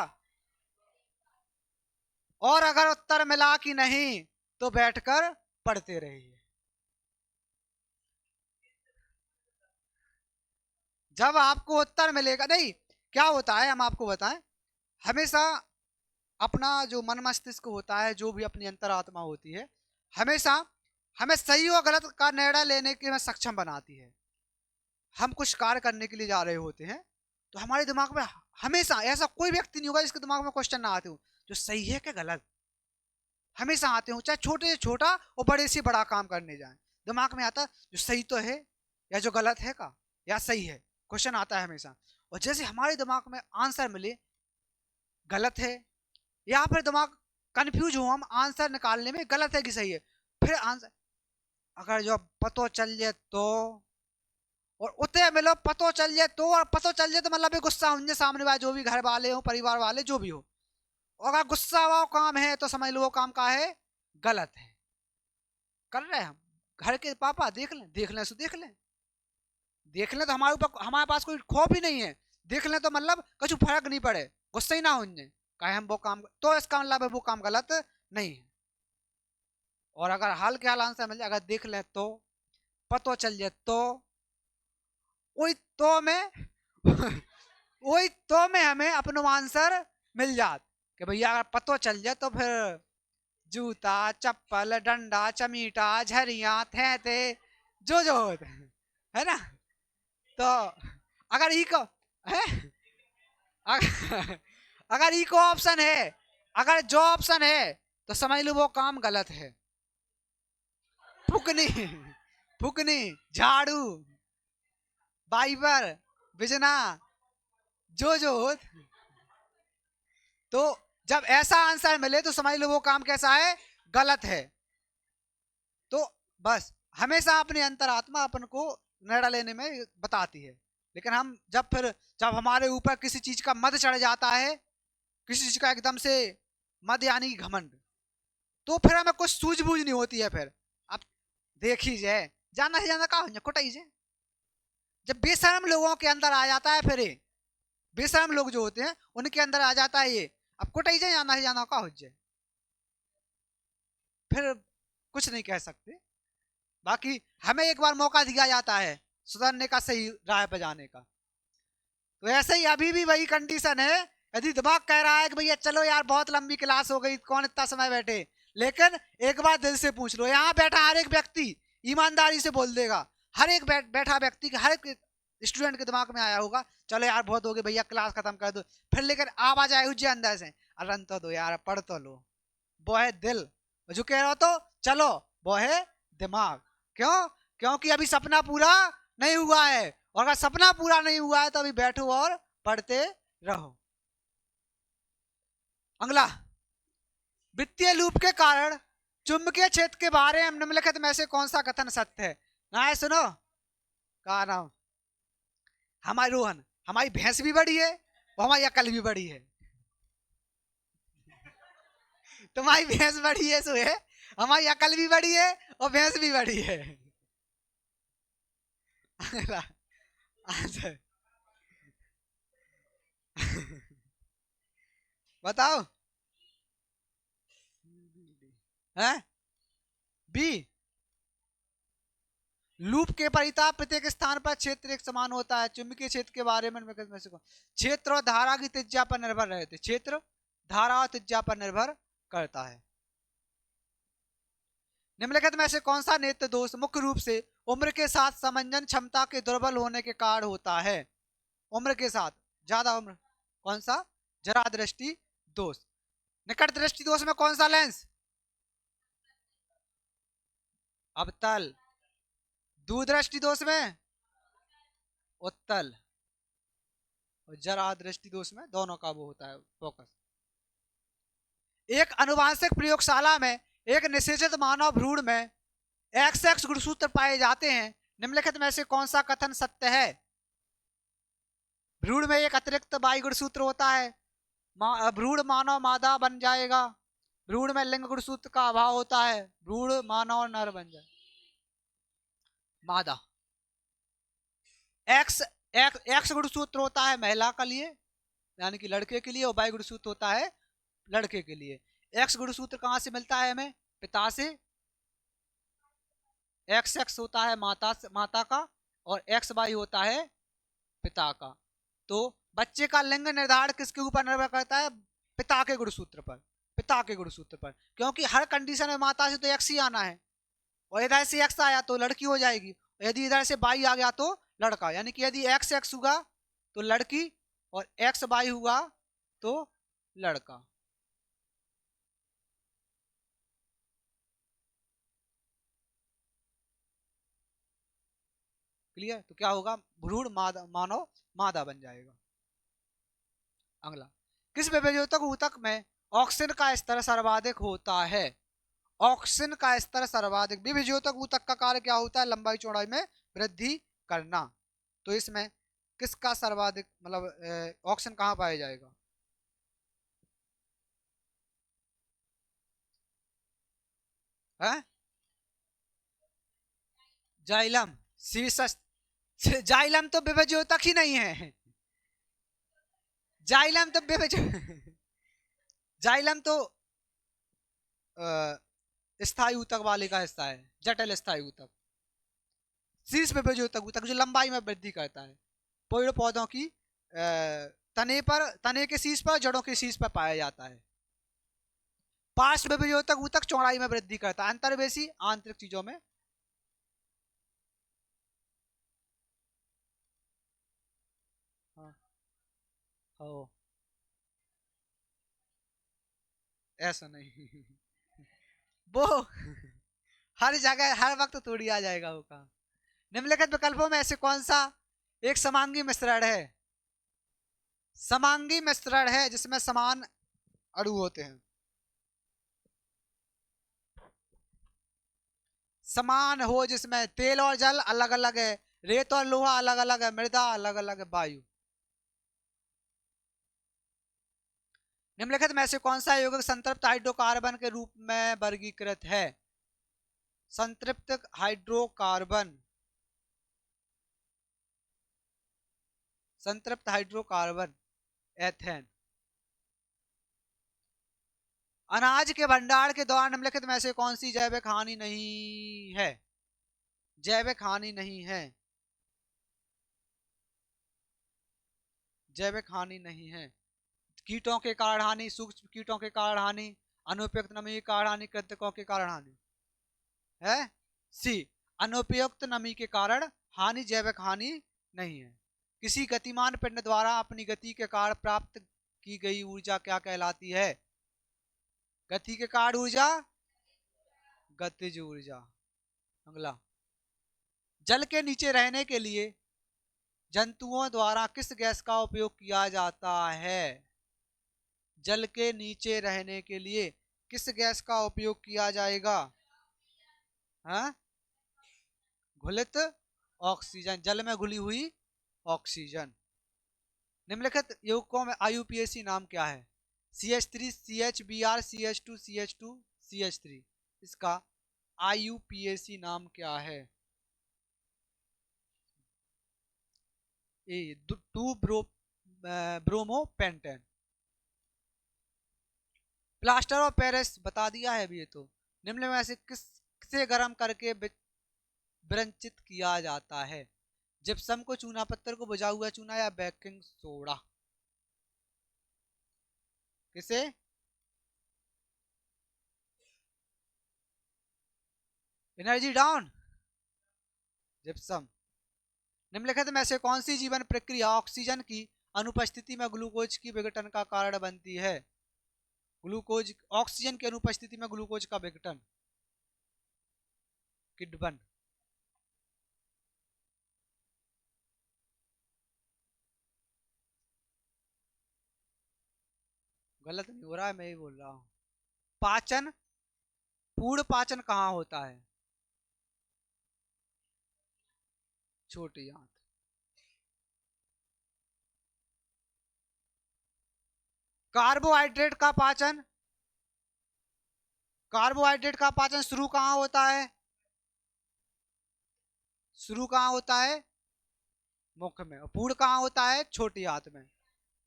और अगर उत्तर मिला कि नहीं तो बैठकर पढ़ते रहिए। जब आपको उत्तर मिलेगा, नहीं क्या होता है हम आपको बताएं, हमेशा अपना जो मन मस्तिष्क होता है, जो भी अपनी अंतरात्मा होती है, हमेशा हमें सही और गलत का निर्णय लेने के में सक्षम बनाती है। हम कुछ कार्य करने के लिए जा रहे होते हैं तो हमारे दिमाग में हमेशा, ऐसा कोई व्यक्ति नहीं होगा जिसके दिमाग में क्वेश्चन ना आते हो जो सही है कि गलत, हमेशा आते हो। चाहे छोटे से छोटा और बड़े से बड़ा काम करने जाए, दिमाग में आता जो सही तो है या जो गलत है का, या सही है, क्वेश्चन आता है हमेशा। और जैसे हमारे दिमाग में आंसर मिले गलत है, या फिर दिमाग कंफ्यूज हो हम आंसर निकालने में गलत है कि सही है, फिर आंसर अगर जो पतो चल जाए तो, और उतने मिलो पतो चल जाए तो, और पतो चल जाए तो मतलब भी गुस्सा हो सामने वाले जो भी घर वाले हो, परिवार वाले जो भी हो, और अगर गुस्सा हुआ काम है तो समझ लो वो काम का है गलत है। कर रहे हैं हम, घर के पापा देख लें, देख लें सो देख लें, देख लें तो हमारे ऊपर, हमारे पास कोई खौफ ही नहीं है, देख लें तो मतलब कुछ फर्क नहीं पड़े, गुस्सा ही ना हो जाए कहे हम वो काम, तो इसका मतलब है वो काम गलत नहीं है। और अगर हाल के हाल आंसर मिल जाए, अगर देख लें तो, पतो चल जाए तो, वही तो में वही तो में हमें अपना आंसर मिल जात कि भैया अगर पतो चल जाए तो फिर जूता चप्पल डंडा चमीटा झरिया थे जो जो होते है ना। तो अगर ई को है, अगर, अगर ई को ऑप्शन है, अगर जो ऑप्शन है तो समझ लो वो काम गलत है। फुकनी, फुकनी, झाड़ू, बाइबर, बिजना, जो हो, तो जब ऐसा आंसर मिले तो समझ लो वो काम कैसा है, गलत है। तो बस हमेशा अपनी अंतरात्मा अपन को निर्णय लेने में बताती है, लेकिन हम जब हमारे ऊपर किसी चीज का मद चढ़ जाता है, किसी चीज का एकदम से मद यानी घमंड, तो फिर हमें कुछ सूझबूझ नहीं होती है। फिर अब देख ही जाए, जाना ही जाना कहा हो कुटाई जाए, जब बेशरम लोगों के अंदर आ जाता है, फिर बेशरम लोग जो होते हैं उनके अंदर आ जाता है ये, अब कुटाई जाए, जाना ही जाना का हो जाए, फिर कुछ नहीं कह सकते। बाकी हमें एक बार मौका दिया जाता है सुधरने का, सही राह पे जाने का। तो ऐसे ही अभी भी वही कंडीशन है, यदि दिमाग कह रहा है कि भैया चलो यार बहुत लंबी क्लास हो गई, कौन इतना समय बैठे, लेकिन एक बार दिल से पूछ लो, यहाँ बैठा हर एक व्यक्ति ईमानदारी से बोल देगा, हर एक बैठा व्यक्ति, हर एक स्टूडेंट के दिमाग में आया होगा चलो यार बहुत हो गई भैया क्लास खत्म कर दो, फिर लेकर आवाज आए हुई अंदर से रन तो दो यार, पढ़ तो लो, वो है दिल। जो कह रहा हो तो चलो वो है दिमाग। क्यों? क्योंकि अभी सपना पूरा नहीं हुआ है, और अगर सपना पूरा नहीं हुआ है तो अभी बैठो और पढ़ते रहो। अगला, वित्तीय लूप के कारण चुंबकीय क्षेत्र के बारे में निम्नलिखित में से कौन सा कथन सत्य है? ना सुनो, कहा नाम हमारी रोहन, हमारी भैंस भी बड़ी है और हमारी अकल भी बड़ी है। तुम्हारी भैंस बड़ी है सो है, हमारी अकल भी बड़ी है और भैंस भी बड़ी है। बताओ है बी, लूप के परिताप प्रत्येक स्थान पर क्षेत्र एक समान होता है। चुंबकीय क्षेत्र के बारे में क्षेत्र और धारा की त्रिज्या पर निर्भर रहते, क्षेत्र धारा और त्रिज्या पर निर्भर करता है। निम्नलिखित में से कौन सा नेत्र दोष मुख्य रूप से उम्र के साथ समंजन क्षमता के दुर्बल होने के कारण होता है? उम्र के साथ, ज्यादा उम्र, कौन सा? जरा दृष्टि दोष। निकट दृष्टि दोष में कौन सा लेंस? अवतल। दूरदृष्टि दोष में उत्तल, और जरा दृष्टि दोष में दोनों का वो होता है फोकस। एक अनुवांशिक प्रयोगशाला में एक निषेचित मानव भ्रूण में XX गुणसूत्र पाए जाते हैं, निम्नलिखित में से कौन सा कथन सत्य है? भ्रूण में एक अतिरिक्त वाई गुणसूत्र होता है, भ्रूण मानव मादा बन जाएगा, भ्रूण में लिंग गुणसूत्र का अभाव होता है, भ्रूण मानव नर बन जाए मादा। एक्स एक्स गुणसूत्र होता है महिला के लिए यानी कि लड़के के लिए, और वाई गुणसूत्र होता है लड़के के लिए। एक्स गुणसूत्र कहाँ से मिलता है हमें? पिता से। एक्स एक्स होता है माता का, और एक्स वाई होता है पिता का। तो बच्चे का लिंग निर्धारण किसके ऊपर निर्भर करता है? पिता के गुणसूत्र पर। पिता के गुणसूत्र पर, क्योंकि हर कंडीशन में माता से तो एक्स ही आना है, और इधर से एक्स आया तो लड़की हो जाएगी, यदि इधर से वाई आ गया तो लड़का। यानी कि यदि एक्स एक्स हुआ तो लड़की, और एक्स वाई हुआ तो लड़का। क्लियर? तो क्या होगा? भ्रूण मानव मादा बन जाएगा। अगला, किस विभेजोतक ऊतक में ऑक्सीजन का स्तर सर्वाधिक होता है? ऑक्सीजन का स्तर सर्वाधिक, विभेजोतक ऊतक का कार्य क्या होता है? लंबाई चौड़ाई में वृद्धि करना। तो इसमें किसका सर्वाधिक मतलब ऑक्सीजन कहाँ पाया जाएगा? है जाइलम, शीर्ष। जाइलम तो विभेजोतक ही नहीं है। जाइलम तो विभेज जाइलम तो स्थायी ऊतक वाले का हिस्सा है, जटिल स्थायी ऊतक। शीर्ष विभेजोतक ऊतक जो लंबाई में वृद्धि करता है, पेड़ पौधों की तने पर, तने के शीर्ष पर, जड़ों के शीर्ष पर पाया जाता है। पार्श्व विभेजोतक ऊतक चौड़ाई में वृद्धि करता है, अंतर्वेशी आंतरिक चीजों में। हाँ, हो ऐसा नहीं। वो हर जगह हर वक्त थोड़ी आ जाएगा वो काम। निम्नलिखित विकल्पों में ऐसे कौन सा एक समांगी मिश्रण है? समांगी मिश्रण है जिसमें समान अणु होते हैं। समान हो जिसमें तेल और जल अलग अलग है, रेत और लोहा अलग अलग है, मृदा अलग अलग है, वायु। निम्नलिखित में से कौन सा यौगिक संतृप्त हाइड्रोकार्बन के रूप में वर्गीकृत है? संतृप्त हाइड्रोकार्बन, संतृप्त हाइड्रोकार्बन, एथेन। अनाज के भंडारण के दौरान निम्नलिखित में से कौन सी जैविक हानि नहीं है? जैविक हानि नहीं है, जैविक हानि नहीं है। कीटों के कारण हानि, सूक्ष्म कीटों के कारण हानि, अनुपयुक्त नमी के कारण हानि, कृंतकों के कारण हानि है। सी, अनुपयुक्त नमी के कारण हानि जैविक हानि नहीं है। किसी गतिमान पिंड द्वारा अपनी गति के कारण प्राप्त की गई ऊर्जा क्या कहलाती है? गति के कारण ऊर्जा गतिज ऊर्जा। अगला, जल के नीचे रहने के लिए जंतुओं द्वारा किस गैस का उपयोग किया जाता है? जल के नीचे रहने के लिए किस गैस का उपयोग किया जाएगा? हाँ, घुलित ऑक्सीजन, जल में घुली हुई ऑक्सीजन। निम्नलिखित यौगिकों में आईयूपीएसी नाम क्या है? CH3, CHBr, CH2, CH2, CH3। इसका आईयूपीएसी नाम क्या है? A, two bromo pentane. Plaster of Paris बता दिया है अभी ये तो। निम्न में से किसे गर्म करके विरंचित किया जाता है? जिप्सम को, चूना पत्थर को, बुझा हुआ चूना, या बेकिंग सोडा? किसे? Energy down, gypsum. निम्नलिखित में से कौन सी जीवन प्रक्रिया ऑक्सीजन की अनुपस्थिति में ग्लूकोज की विघटन का कारण बनती है? ग्लूकोज, ऑक्सीजन की अनुपस्थिति में ग्लूकोज का विघटन, किडबन। गलत नहीं हो रहा है, मैं ही बोल रहा हूं। पाचन, पूर्ण पाचन कहाँ होता है? छोटी आंत। कार्बोहाइड्रेट का पाचन, कार्बोहाइड्रेट का पाचन शुरू कहाँ होता है? शुरू कहाँ होता है? मुख में। और पूर्ण कहाँ होता है? छोटी आंत में।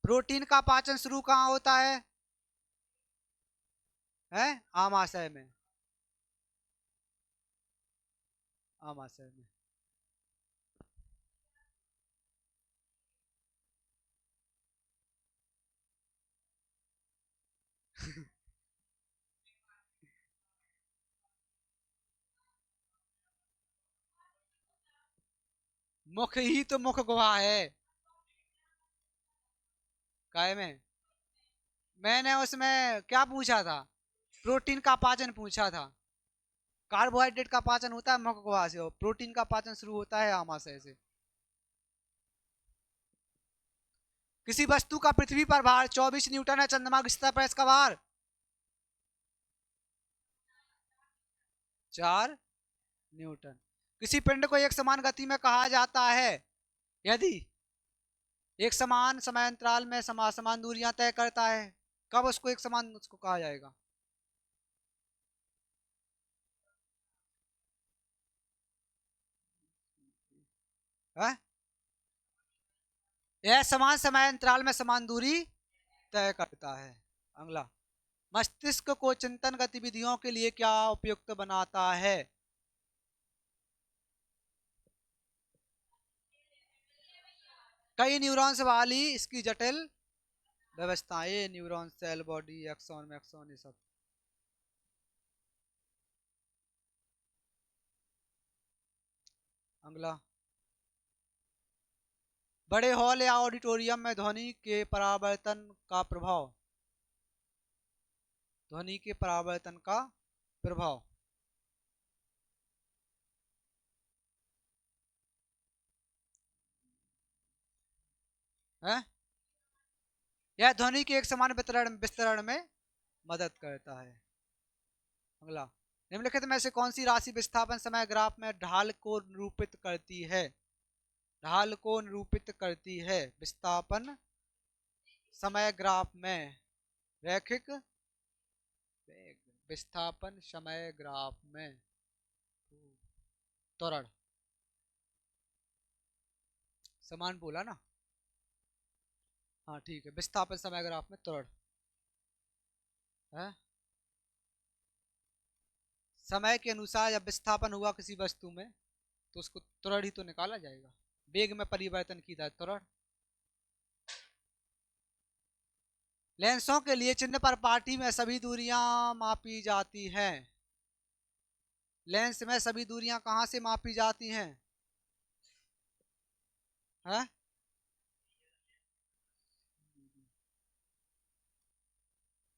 प्रोटीन का पाचन शुरू कहाँ होता है? है आमाशय में, आमाशय में। मुख ही तो मुख गुहा है। काय में मैंने उसमें क्या पूछा था? प्रोटीन का पाचन पूछा था। कार्बोहाइड्रेट का पाचन होता है मुख गुहा से, और प्रोटीन का पाचन शुरू होता है आमाशय से। किसी वस्तु का पृथ्वी पर भार 24 न्यूटन है, चंद्रमा की सतह पर इसका भार 4 न्यूटन। किसी पिंड को एक समान गति में कहा जाता है यदि एक समान समय अंतराल में समान दूरियां तय करता है। कब उसको एक समान उसको कहा जाएगा? है? यह समान समय अंतराल में समान दूरी तय करता है। अगला, मस्तिष्क को चिंतन गतिविधियों के लिए क्या उपयुक्त बनाता है? कई न्यूरॉन्स वाली इसकी जटिल व्यवस्था, ये न्यूरॉन सेल बॉडी एक्सॉन मैक्सॉन ये सब। अगला, बड़े हॉल या ऑडिटोरियम में ध्वनि के परावर्तन का प्रभाव, ध्वनि के परावर्तन का प्रभाव। है? यह ध्वनि के एक समान वितरण विस्तरण में मदद करता है। अगला, निम्नलिखित में से कौन सी राशि विस्थापन समय ग्राफ में ढाल को निरूपित करती है? ढाल को निरूपित करती है विस्थापन समय ग्राफ में। रैखिक वेग विस्थापन समय ग्राफ में त्वरण। समान बोला ना? हाँ ठीक है, विस्थापन समय ग्राफ में त्वरण है। समय के अनुसार जब विस्थापन हुआ किसी वस्तु में तो उसको त्वरण ही तो निकाला जाएगा। वेग में परिवर्तन की था त्वरण। लेंसों के लिए चिन्ह पर पाटी में सभी दूरियां मापी जाती हैं। लेंस में सभी दूरियां कहां से मापी जाती हैं? है?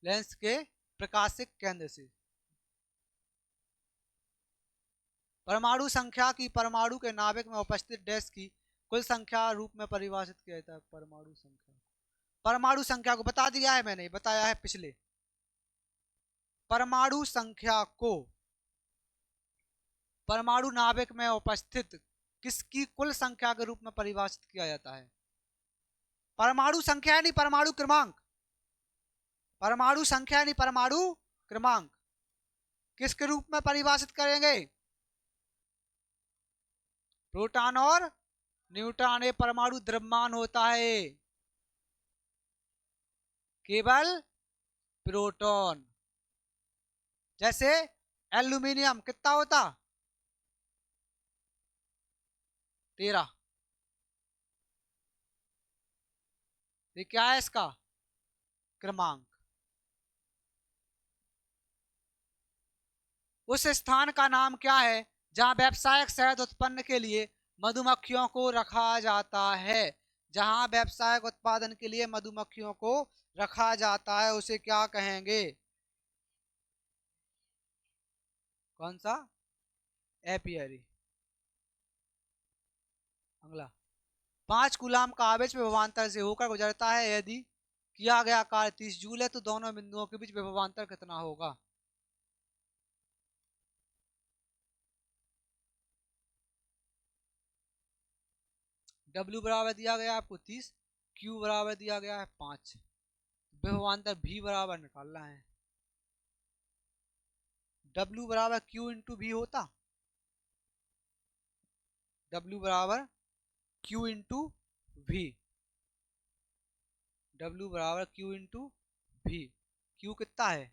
लेंस के प्रकाशिक केंद्र से। परमाणु संख्या की परमाणु के नाभिक में उपस्थित डैश की कुल संख्या रूप में परिभाषित किया जाता है। परमाणु संख्या, परमाणु संख्या को बता दिया है मैंने, बताया है पिछले। परमाणु संख्या को परमाणु नाभिक में उपस्थित किसकी कुल संख्या के रूप में परिभाषित किया जाता है? परमाणु संख्या नहीं परमाणु क्रमांक, परमाणु संख्या नहीं परमाणु क्रमांक। किसके रूप में परिभाषित करेंगे? प्रोटॉन और न्यूट्रॉन। ये परमाणु द्रव्यमान होता है, केवल प्रोटॉन। जैसे एल्यूमिनियम कितना होता? 13। ये क्या है इसका क्रमांक? उस स्थान का नाम क्या है जहां व्यावसायिक शहद उत्पन्न के लिए मधुमक्खियों को रखा जाता है? जहां व्यावसायिक उत्पादन के लिए मधुमक्खियों को रखा जाता है उसे क्या कहेंगे? कौन सा? एपियरी। अगला, 5 कूलाम का आवेश विभवांतर से होकर गुजरता है यदि किया गया कार्य 30 जूल है तो दोनों बिंदुओं के बीच विभवांतर कितना होगा? W बराबर दिया गया आपको 30, Q बराबर दिया गया है 5, विभवांतर V बराबर निकालना है। W बराबर Q इंटू V होता, W बराबर Q इंटू V, W बराबर Q इंटू V। Q कितना है?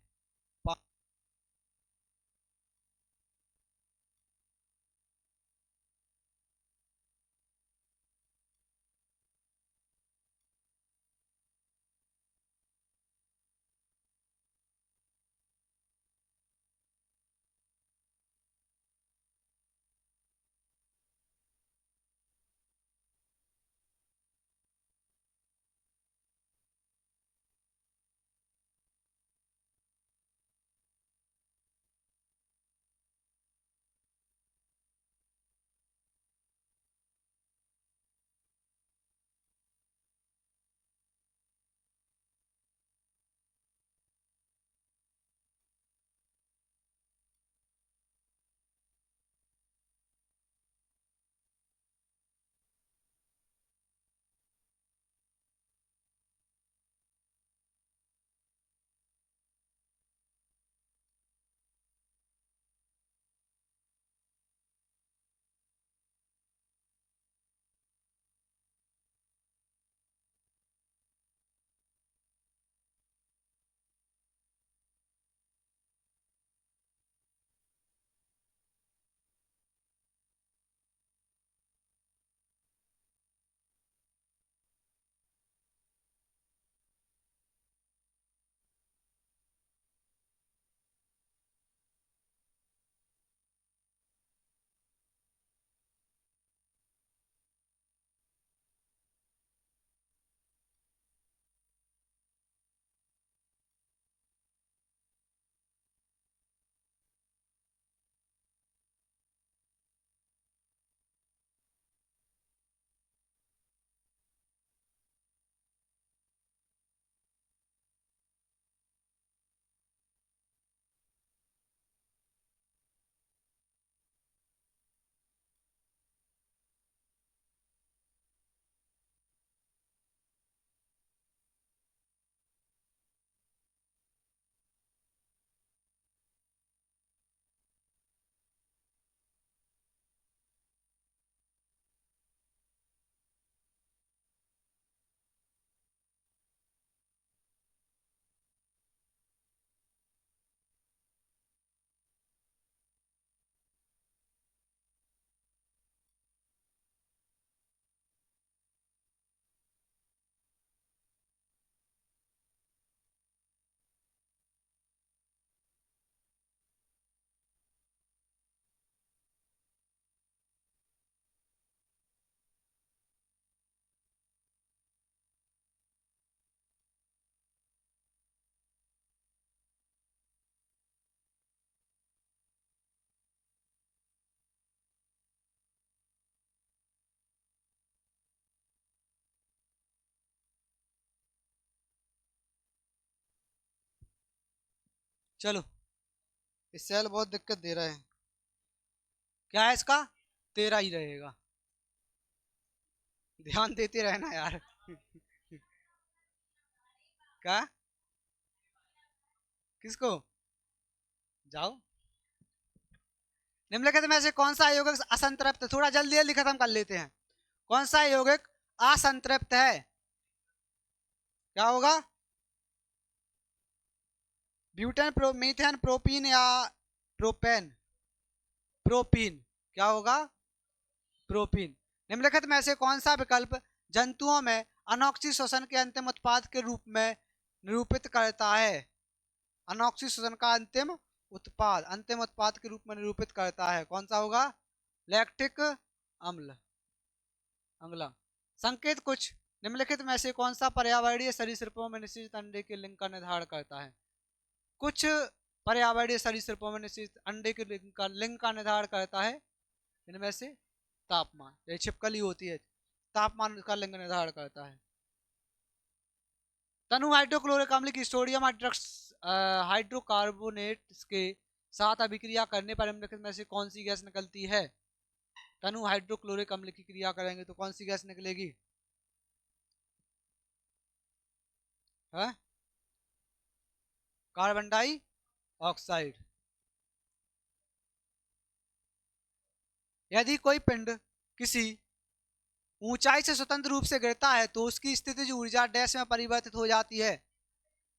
चलो, इस सेल बहुत दिक्कत दे रहा है। क्या है इसका? 13 ही रहेगा। ध्यान देते रहना यार। क्या? किसको? जाओ। निम्नलिखित में से कौन सा यौगिक असंतृप्त, थोड़ा जल्दी जल्दी खत्म कर लेते हैं। कौन सा यौगिक असंतृप्त है? क्या होगा? ब्यूटेन, मीथेन, प्रोपीन या प्रोपेन? प्रोपीन। क्या होगा? प्रोपीन। निम्नलिखित में से कौन सा विकल्प जंतुओं में अनॉक्सी श्वसन के अंतिम उत्पाद के रूप में निरूपित करता है? अनॉक्सी श्वसन का अंतिम उत्पाद के रूप में निरूपित करता है, कौन सा होगा? लैक्टिक अम्ल। अगला संकेत कुछ निम्नलिखित में से कौन सा पर्यावरणीय सरीसृपों में निश्चित अंडे के लिंग का निर्धारण करता है? कुछ पर्यावरणीय सरीसृपों में निश्चित अंडे के लिंग का निर्धारण करता है। इनमें से तापमान, ये छिपकली होती है, तापमान का लिंग निर्धारण करता है। तनु हाइड्रोक्लोरिक अम्ल की सोडियम हाइड्रोकार्बोनेट के साथ अभिक्रिया करने पर निम्नलिखित में से कौन सी गैस निकलती है? तनु हाइड्रोक्लोरिक अम्ल की क्रिया करेंगे तो कौन सी गैस निकलेगी? है कार्बन डाइऑक्साइड। यदि कोई पिंड किसी ऊंचाई से स्वतंत्र रूप से गिरता है तो उसकी स्थितिज ऊर्जा डैश में परिवर्तित हो जाती है।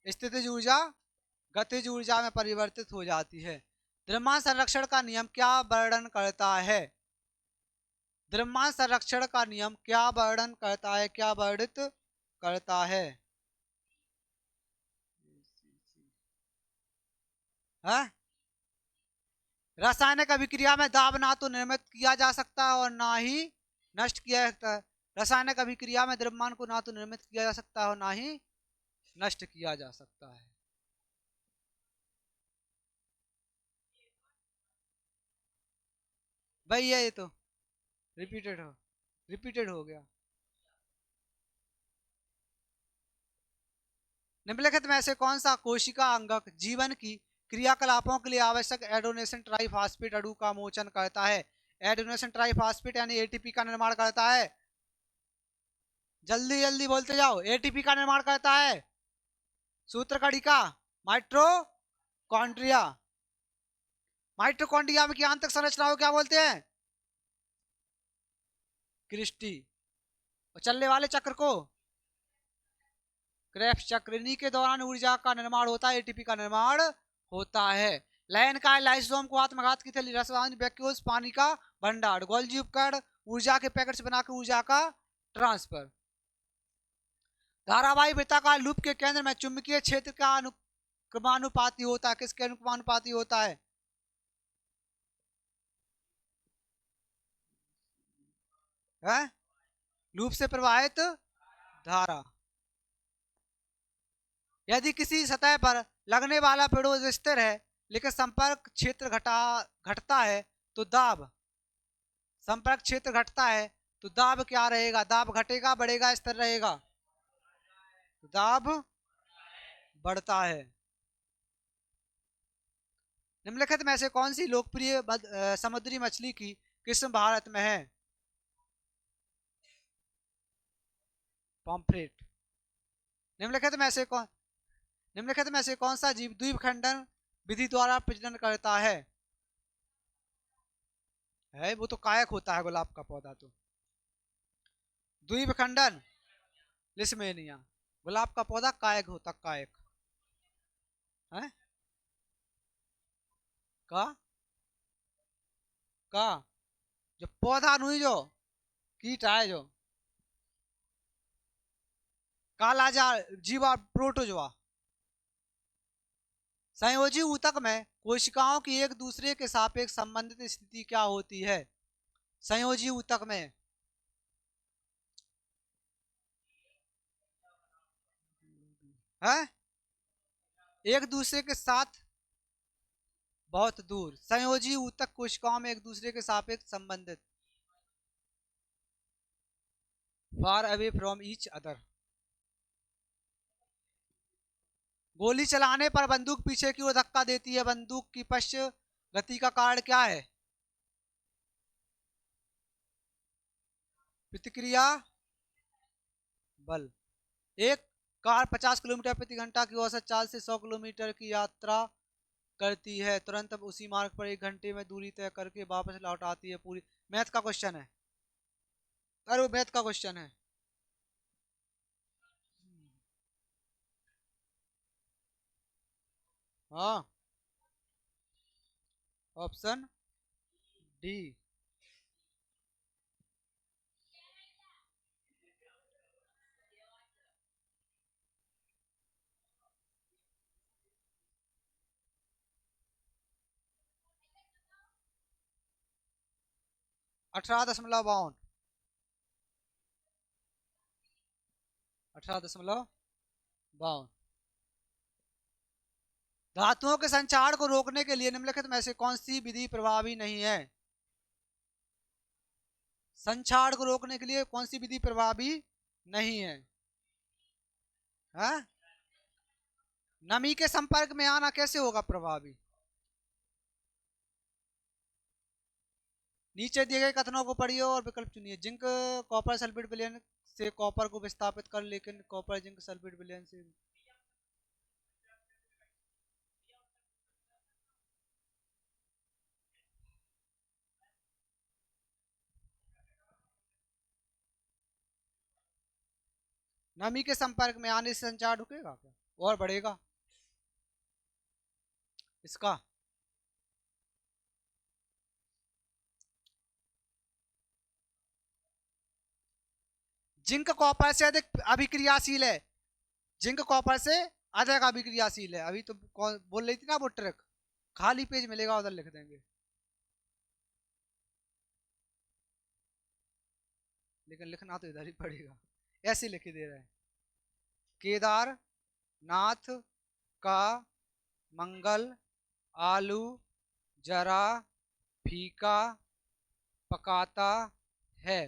स्थितिज ऊर्जा गतिज ऊर्जा में परिवर्तित हो जाती है। द्रव्यमान संरक्षण का नियम क्या वर्णन करता है? द्रव्यमान संरक्षण का नियम क्या वर्णन करता है, क्या वर्णित करता है? है? रासायनिक अभिक्रिया में दाब ना तो निर्मित किया जा सकता है और ना ही नष्ट किया जा सकता है। रासायनिक अभिक्रिया में द्रव्यमान को ना तो निर्मित किया जा सकता है और ना ही नष्ट किया जा सकता है। भाई ये तो रिपीटेड हो गया। निम्नलिखित में से कौन सा कोशिका अंगक जीवन की क्रियाकलापों के लिए आवश्यक एडोनेशन ट्राइफॉस्फेट अणु का मोचन करता है? एडोनेशन ट्राइफॉस्फेट यानी एटीपी का निर्माण करता है। जल्दी जल्दी बोलते जाओ। एटीपी का निर्माण करता है। सूत्र कड़ी का माइट्रोकॉन्ड्रिया। माइट्रोकॉन्ड्रिया में की आंतरिक संरचना को क्या बोलते हैं? क्रिस्टी। और चलने वाले चक्र को क्रेब्स चक्र। इन्हीं के दौरान ऊर्जा का निर्माण होता है, एटीपी का निर्माण होता है। लयन का लाइसोसोम को आत्मघात की थैली, रसायन वैक्यूल्स, पानी का भंडार, गोल्जी उपकरण, ऊर्जा के पैकेट से बनाकर ऊर्जा का ट्रांसफर। धारावाही वृत्ताकार लूप के केंद्र में चुंबकीय क्षेत्र का अनुक्रमानुपाती होता है। किसके अनुक्रमानुपाती होता है? लूप से प्रवाहित धारा। यदि किसी सतह पर लगने वाला विरोध स्थिर है लेकिन संपर्क क्षेत्र घटता है तो दाब, संपर्क क्षेत्र घटता है तो दाब क्या रहेगा? दाब घटेगा, बढ़ेगा, स्थिर रहेगा? दाब बढ़ता है। निम्नलिखित में से कौन सी लोकप्रिय समुद्री मछली की किस्म भारत में है? पॉम्फ्रेट। निम्नलिखित में से कौन सा जीव द्वीपखंडन विधि द्वारा प्रजनन करता है? वो तो कायक होता है, गुलाब का पौधा तो। द्वीपखंडन लिस्मेनिया। गुलाब का पौधा कायक होता, कायक है का का जो पौधा नहीं, जो कीट है, जो काला जा जीवा प्रोटोजोआ। संयोजी ऊतक में कोशिकाओं की एक दूसरे के सापेक्ष संबंधित स्थिति क्या होती है? संयोजी ऊतक में है एक दूसरे के साथ बहुत दूर। संयोजी ऊतक कोशिकाओं में एक दूसरे के सापेक्ष संबंधित, far away from each other. गोली चलाने पर बंदूक पीछे की ओर धक्का देती है, बंदूक की पश्च गति का कारण क्या है? प्रतिक्रिया बल। एक कार 50 किलोमीटर प्रति घंटा की औसत चाल से 100 किलोमीटर की यात्रा करती है, तुरंत अब उसी मार्ग पर 1 घंटे में दूरी तय करके वापस लौट आती है। पूरी मैथ का क्वेश्चन है, अरे वो मैथ का क्वेश्चन है। हाँ, ऑप्शन डी। 18.52। 18.52। धातुओं के संचार को रोकने के लिए निम्नलिखित में से कौन सी विधि प्रभावी नहीं है? संचार को रोकने के लिए कौन सी विधि प्रभावी नहीं है? हाँ? नमी के संपर्क में आना कैसे होगा प्रभावी? नीचे दिए गए कथनों को पढ़िए और विकल्प चुनिए। जिंक कॉपर सल्फेट विलयन से कॉपर को विस्थापित कर, लेकिन कॉपर जिंक सल्फेट विलयन से नमी के संपर्क में आने से संचार रुकेगा क्या और बढ़ेगा? इसका जिंक कॉपर से अधिक अभिक्रियाशील है, जिंक कॉपर से अधिक अभिक्रियाशील है। अभी तो कौन बोल रही थी ना वो ट्रिक, खाली पेज मिलेगा उधर लिख देंगे, लेकिन लिखना तो इधर ही पड़ेगा। ऐसे लिख दे रहे हैं, केदारनाथ का मंगल आलू जरा फीका पकाता है,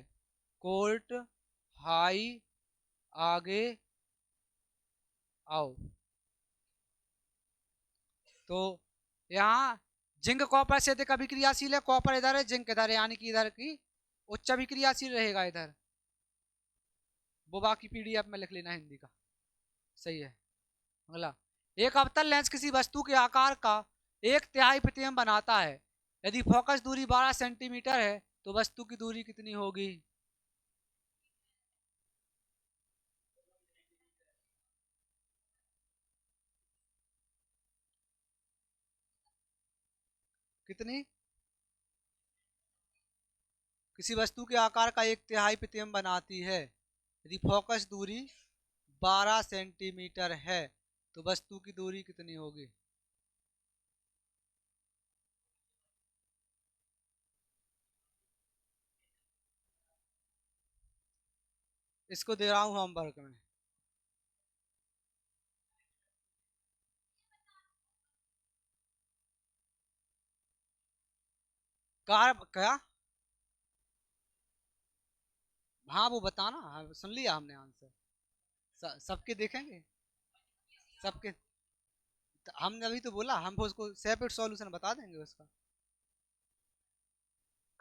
कोर्ट हाई आगे आओ। तो यहाँ जिंक कॉपर से अधिक अभिक्रियाशील है, कॉपर इधर है, जिंक इधर है, यानी कि इधर की उच्च अभिक्रियाशील रहेगा इधर। वो बाकी पीडीएफ में लिख लेना हिंदी का, सही है। अगला, एक अवतल लेंस किसी वस्तु के आकार का 1/3 प्रतिबिंब बनाता है, यदि फोकस दूरी 12 सेंटीमीटर है तो वस्तु की दूरी कितनी होगी? कितनी? किसी वस्तु के आकार का 1/3 प्रतिबिंब बनाती है, यदि फोकस दूरी 12 सेंटीमीटर है तो वस्तु की दूरी कितनी होगी? इसको दे रहा हूं होमवर्क में। कार क्या? हाँ वो बताना, हाँ, सुन लिया हमने आंसर। सबके देखेंगे, सबके। हमने अभी तो बोला, हम उसको सेपरेट सॉल्यूशन बता देंगे उसका।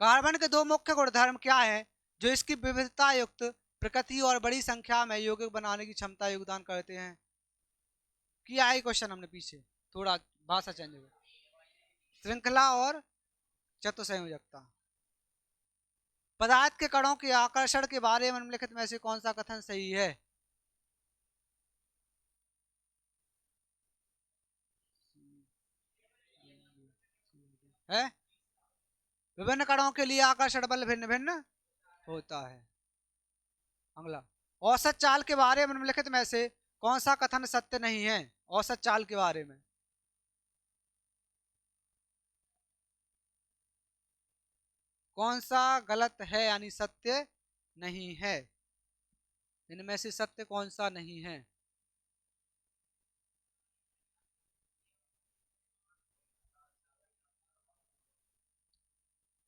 कार्बन के दो मुख्य गुणधर्म क्या है जो इसकी विविधता युक्त प्रकृति और बड़ी संख्या में यौगिक बनाने की क्षमता योगदान करते हैं? किया है क्वेश्चन हमने पीछे, थोड़ा भाषा चेंज हो। श्रृंखला और चतुसंयोजकता। पदार्थ के कणों के आकर्षण के बारे में निम्नलिखित में से कौन सा कथन सही है? है विभिन्न कणों के लिए आकर्षण बल भिन्न भिन्न होता है। अगला, औसत चाल के बारे में निम्नलिखित में से कौन सा कथन सत्य नहीं है? औसत चाल के बारे में कौन सा गलत है, यानी सत्य नहीं है? इनमें से सत्य कौन सा नहीं है?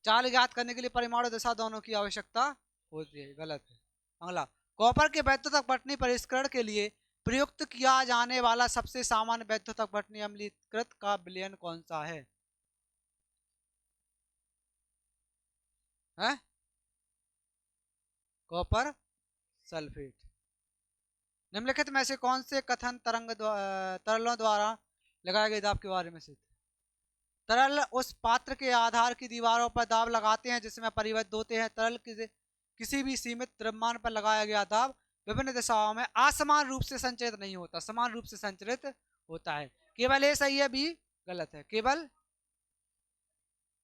चाल ज्ञात करने के लिए परिमाण और दिशा दोनों की आवश्यकता होती है, गलत है। अगला, कॉपर के वैद्युत पटनी परिष्करण के लिए प्रयुक्त किया जाने वाला सबसे सामान्य वैद्युत अपघटनीय अम्लीकृत का विलयन कौन सा है? Copper sulphate. निम्नलिखित में से कौन से कथन तरलों द्वारा लगाए गए दाब के बारे में सिद्ध? तरल उस पात्र के आधार की दीवारों पर दाब लगाते हैं जिसमें परिवर्तित होते हैं। तरल किसी भी सीमित द्रव्यमान पर लगाया गया दाब विभिन्न दिशाओं में असमान रूप से संचरित नहीं होता, समान रूप से संचरित होता है। केवल ए सही है, बी गलत है। केवल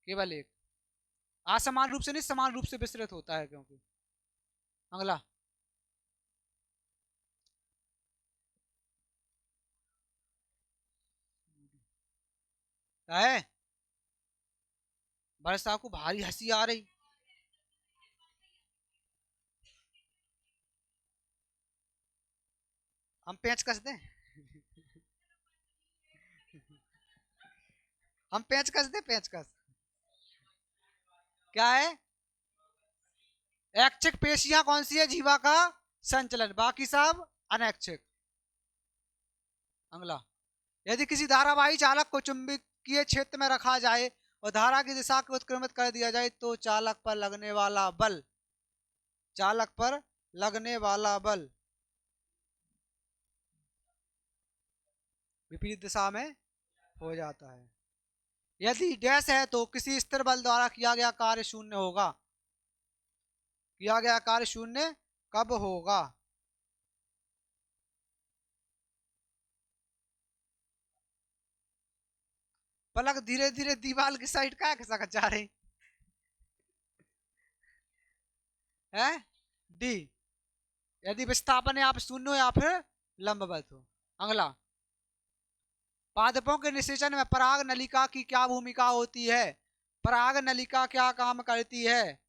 केवल एक असमान रूप से नहीं, समान रूप से विस्तृत होता है। क्योंकि अगला है वर्षा को भारी हंसी आ रही। हम पेंच कस दें हम पेंच कस दें, पेंच कस क्या है? ऐच्छिक पेशियां कौन सी है? जीवा का संचलन, बाकी सब अनैच्छिक। अगला, यदि किसी धारावाही चालक को चुंबकीय क्षेत्र में रखा जाए और धारा की दिशा को उत्क्रमित कर दिया जाए तो चालक पर लगने वाला बल विपरीत दिशा में हो जाता है। यदि डैश है तो किसी स्थिर बल द्वारा किया गया कार्य शून्य होगा। किया गया कार्य शून्य कब होगा? पलक धीरे धीरे दीवार की साइड का खिसक जा रही है। डी, यदि विस्थापन आप शून्य हो या फिर लंबवत हो। अगला, पादपों के निषेचन में पराग नलिका की क्या भूमिका होती है? पराग नलिका क्या काम करती है?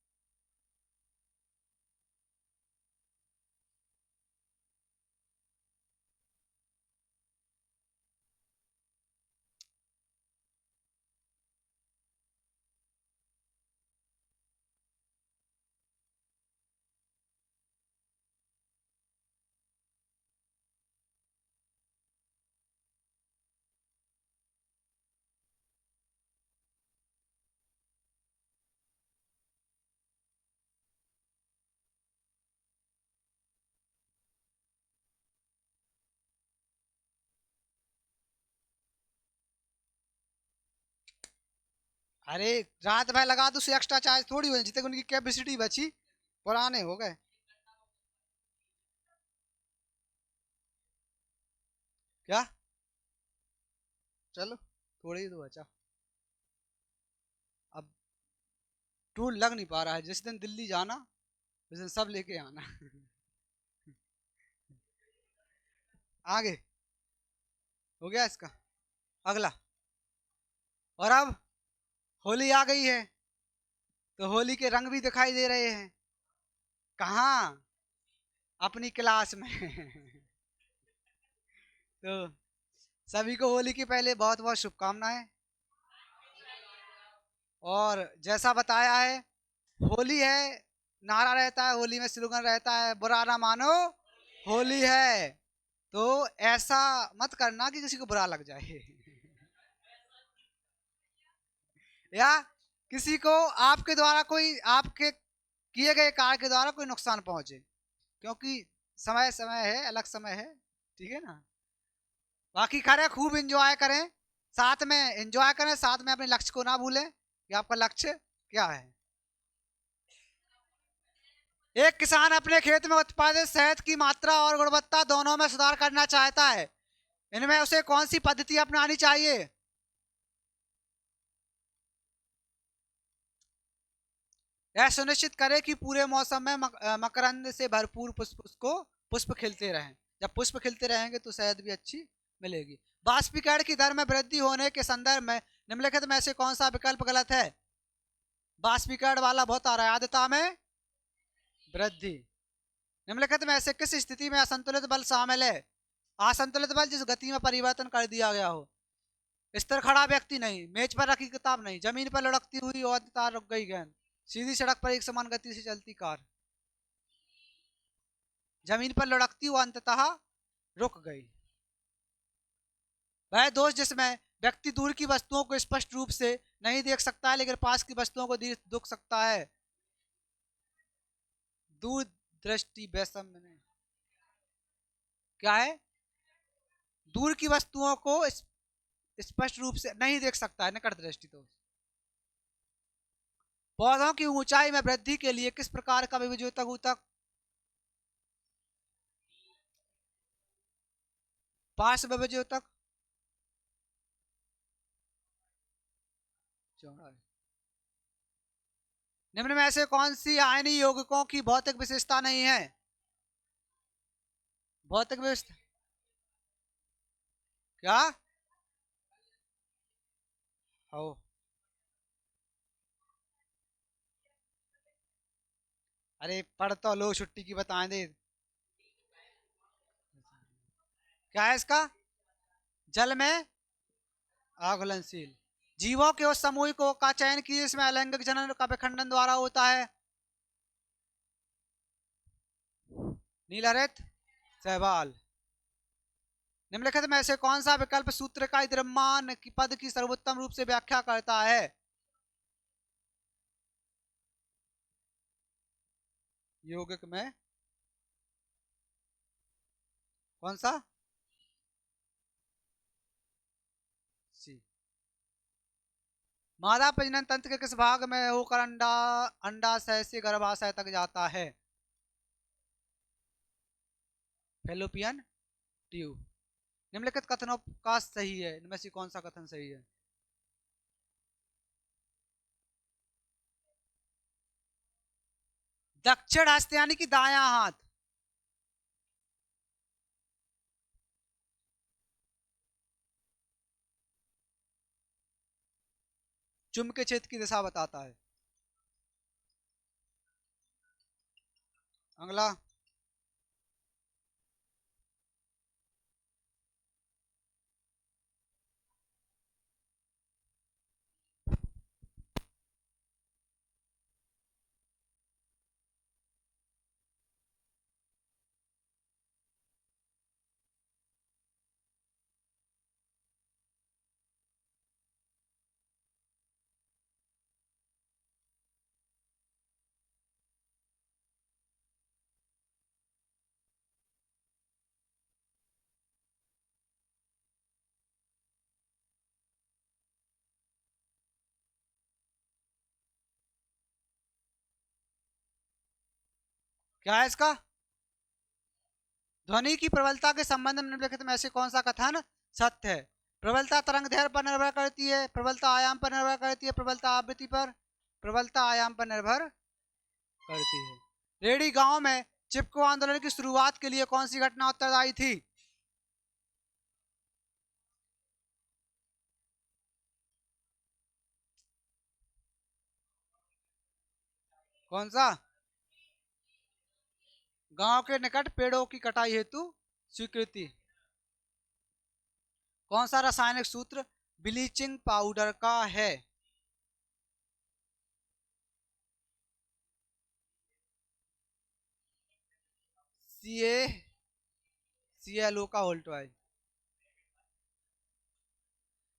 अरे रात भर लगा दो, एक्स्ट्रा चार्ज थोड़ी हो जितने उनकी कैपेसिटी बची, पुराने हो गए। क्या? चलो थोड़ी ही तो बचा। अब टूल लग नहीं पा रहा है। जिस दिन दिल्ली जाना उस दिन सब लेके आना आगे हो गया इसका। अगला, और अब होली आ गई है तो होली के रंग भी दिखाई दे रहे हैं। कहाँ? अपनी क्लास में तो सभी को होली की पहले बहुत बहुत शुभकामनाएं। और जैसा बताया है, होली है, नारा रहता है, होली में स्लोगन रहता है, बुरा ना मानो होली है। तो ऐसा मत करना कि किसी को बुरा लग जाए या किसी को आपके द्वारा कोई आपके किए गए कार्य के द्वारा कोई नुकसान पहुंचे। क्योंकि समय समय है, अलग समय है, ठीक है ना। बाकी खैर खूब एंजॉय करें, साथ में एंजॉय करें, साथ में अपने लक्ष्य को ना भूलें कि आपका लक्ष्य क्या है। एक किसान अपने खेत में उत्पादित शहद की मात्रा और गुणवत्ता दोनों में सुधार करना चाहता है। इनमें उसे कौन सी पद्धति अपनानी चाहिए? यह सुनिश्चित करे कि पूरे मौसम में मकरंद से भरपूर पुष्प खिलते रहें। जब पुष्प खिलते रहेंगे तो शहद भी अच्छी मिलेगी। बाष्पीकरण की दर में वृद्धि होने के संदर्भ में निम्नलिखित में से कौन सा विकल्प गलत है? बाष्पीकरण वाला बहुत आ रहा है। आर्द्रता में वृद्धि। निम्नलिखित में से किस स्थिति में असंतुलित बल शामिल है? असंतुलित बल जिस गति में परिवर्तन कर दिया गया हो। स्थिर खड़ा व्यक्ति नहीं, मेज पर रखी किताब नहीं, जमीन पर लुढ़कती हुई और तार रुक गई गेंद, सीधी सड़क पर एक समान गति से चलती कार। जमीन पर लुढ़कती हुई अंततः रुक गई। वह दोष जिसमें व्यक्ति दूर की वस्तुओं को स्पष्ट रूप से नहीं देख सकता है लेकिन पास की वस्तुओं को दुख सकता है। दूर दृष्टि वैषम्य में क्या है? दूर की वस्तुओं को स्पष्ट रूप से नहीं देख सकता है, निकट दृष्टि। तो पौधों की ऊंचाई में वृद्धि के लिए किस प्रकार का विभेद्योतक ऊतक? पार्श्व विभेद्योतक चौड़ा है। निम्न में से कौन सी आयनीय यौगिकों की भौतिक विशेषता नहीं है? भौतिक विशेषता क्या? हो अरे पढ़ तो लो, छुट्टी की बताएं दे। क्या है इसका? जल में आघुलनशील। जीवों के उस समूह को का चयन कीजिए जिसमें अलैंगिक जनन का विखंडन द्वारा होता है। नीलहरित शैवाल। निम्नलिखित में से कौन सा विकल्प सूत्र का द्रव्यमान की पद की सर्वोत्तम रूप से व्याख्या करता है? यौगिक में कौन सा? सी। मादा प्रजनन तंत्र के किस भाग में होकर अंडाशय से गर्भाशय तक जाता है? Fallopian tube. निम्नलिखित कथनों का सही है, इनमें से कौन सा कथन सही है? दक्षिण हस्त यानी कि दायां हाथ। चुंबकीय क्षेत्र की दिशा बताता है। अगला। क्या है इसका? ध्वनि की प्रबलता के संबंध में निम्नलिखित में से कौन सा कथन सत्य है? प्रबलता तरंग दैर्घ्य पर निर्भर करती है, प्रबलता आयाम पर निर्भर करती है, प्रबलता आवृत्ति पर, प्रबलता आयाम पर निर्भर करती है। रेडी गांव में चिपको आंदोलन की शुरुआत के लिए कौन सी घटना उत्तरदायी थी? कौन सा? गांव के निकट पेड़ों की कटाई हेतु स्वीकृति। कौन सा रासायनिक सूत्र ब्लीचिंग पाउडर का है? CaClO का होल्टवाई।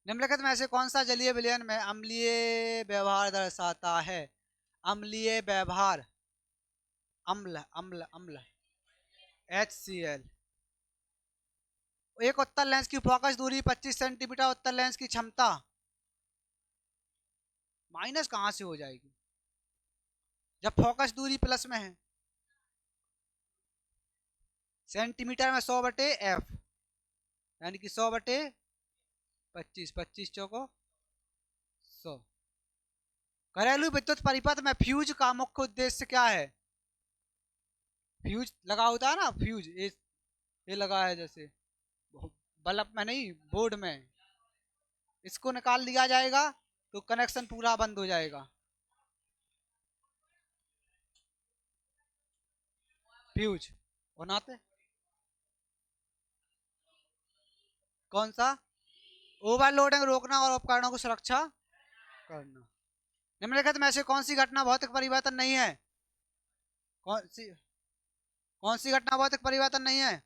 निम्नलिखित में से कौन सा जलीय विलयन में अम्लीय व्यवहार दर्शाता है? अम्लीय व्यवहार। अम्ल अम्ल अम्ल HCl। एक उत्तल लेंस की फोकस दूरी 25 सेंटीमीटर, उत्तल लेंस की क्षमता माइनस कहां से हो जाएगी जब फोकस दूरी प्लस में है? सेंटीमीटर में 100/f यानी कि 100/25, 25 चौको 100। घरेलू विद्युत परिपथ में फ्यूज का मुख्य उद्देश्य क्या है? फ्यूज लगा होता है ना, फ्यूज ये लगा है जैसे बल्ब में नहीं, बोर्ड में। इसको निकाल दिया जाएगा तो कनेक्शन पूरा बंद हो जाएगा। फ्यूज बनाते कौन सा? ओवरलोडिंग रोकना और उपकरणों को सुरक्षा करना। निम्नलिखित में से कौन सी घटना भौतिक परिवर्तन नहीं है? कौन सी? कौन सी घटना भौतिक परिवर्तन नहीं है?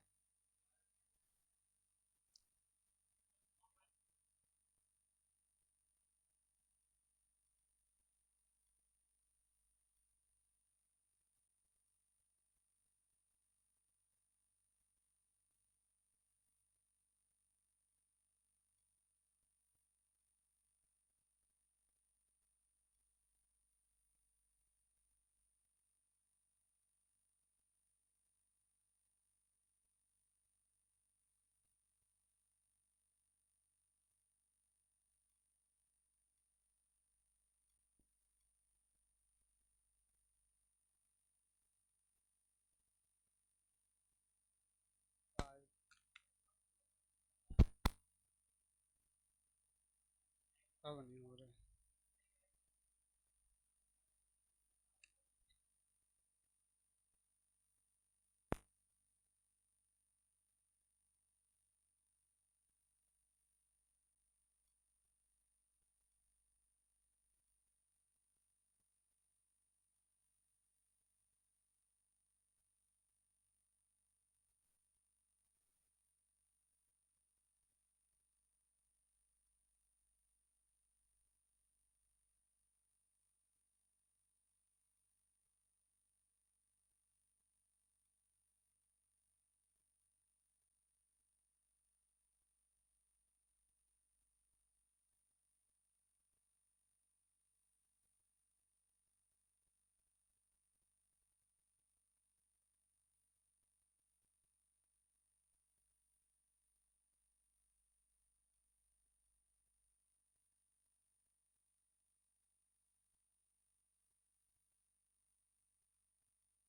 अब नहीं